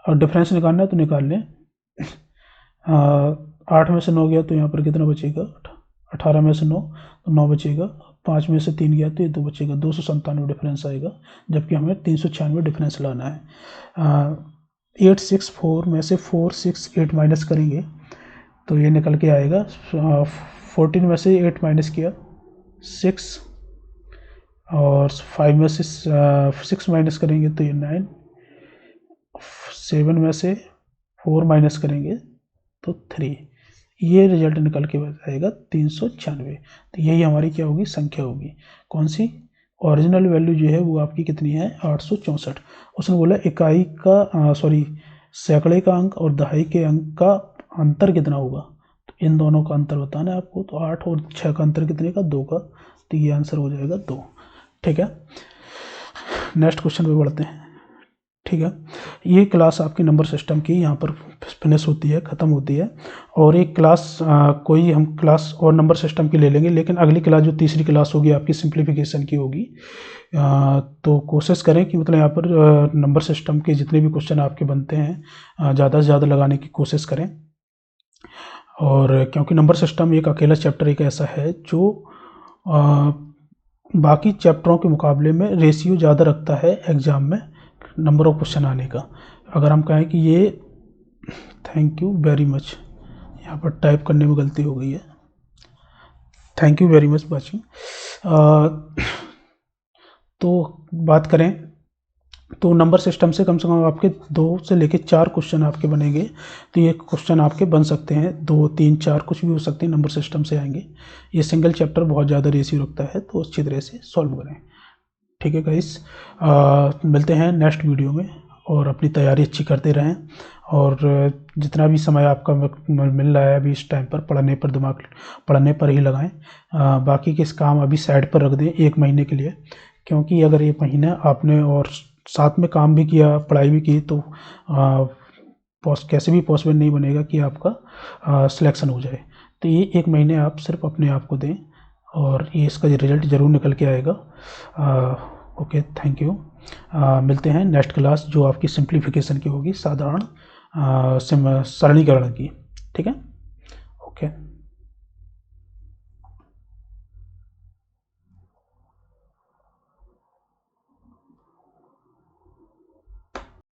और डिफरेंस निकालना है तो निकाल लें। 8 में से 9 गया तो यहाँ पर कितना बचेगा 18 में से 9, तो 9 बचेगा, 5 में से 3 गया तो ये 2 बचेगा, 297 डिफरेंस आएगा, जबकि हमें 396 डिफरेंस लाना है। 864 में से 4 6 8 माइनस करेंगे तो ये निकल के आएगा 14 में से 8 माइनस किया 6, और 5 में से 6 माइनस करेंगे तो ये 9, 7 में से 4 माइनस करेंगे तो 3, ये रिजल्ट निकल के आएगा 396। तो यही हमारी क्या होगी, संख्या होगी। कौन सी? ओरिजिनल वैल्यू जो है वो आपकी कितनी है, 864। उसने बोला इकाई का सैकड़े का अंक और दहाई के अंक का अंतर कितना होगा, तो इन दोनों का अंतर बताना है आपको। तो 8 और 6 का अंतर कितने का, 2 का, तो ये आंसर हो जाएगा 2। ठीक है, नेक्स्ट क्वेश्चन पे बढ़ते हैं। ठीक है, ये क्लास आपकी नंबर सिस्टम की यहाँ पर फिनिश होती है, ख़त्म होती है। और एक क्लास कोई हम क्लास और नंबर सिस्टम की ले लेंगे, लेकिन अगली क्लास जो तीसरी क्लास होगी आपकी सिंप्लीफिकेशन की होगी। तो कोशिश करें कि मतलब यहाँ पर नंबर सिस्टम के जितने भी क्वेश्चन आपके बनते हैं ज़्यादा से ज़्यादा लगाने की कोशिश करें। और क्योंकि नंबर सिस्टम एक अकेला चैप्टर एक ऐसा है जो बाकी चैप्टरों के मुकाबले में रेशियो ज़्यादा रखता है एग्ज़ाम में नंबर ऑफ क्वेश्चन आने का। अगर हम कहें कि ये, थैंक यू वेरी मच, यहाँ पर टाइप करने में गलती हो गई है, thank you very much watching. तो बात करें तो नंबर सिस्टम से कम आपके 2 से लेकर 4 क्वेश्चन आपके बनेंगे। तो ये क्वेश्चन आपके बन सकते हैं, 2 3 4 कुछ भी हो सकते हैं, नंबर सिस्टम से आएंगे। ये सिंगल चैप्टर बहुत ज़्यादा रेशियो रखता है, तो अच्छी तरह से सॉल्व करें। ठीक है गाइस, मिलते हैं नेक्स्ट वीडियो में, और अपनी तैयारी अच्छी करते रहें। और जितना भी समय आपका मिल रहा है अभी इस टाइम पर, पढ़ने पर ही लगाएं। बाकी के इस काम अभी साइड पर रख दें 1 महीने के लिए, क्योंकि अगर 1 महीना आपने और साथ में काम भी किया, पढ़ाई भी की, तो कैसे भी पॉसिबल नहीं बनेगा कि आपका सिलेक्शन हो जाए। तो ये 1 महीने आप सिर्फ अपने आप को दें, और ये इसका रिजल्ट ज़रूर निकल के आएगा। Okay, thank you. मिलते हैं नेक्स्ट क्लास जो आपकी सिंप्लीफिकेशन की होगी, साधारण सरलीकरण की। ठीक है, ओके।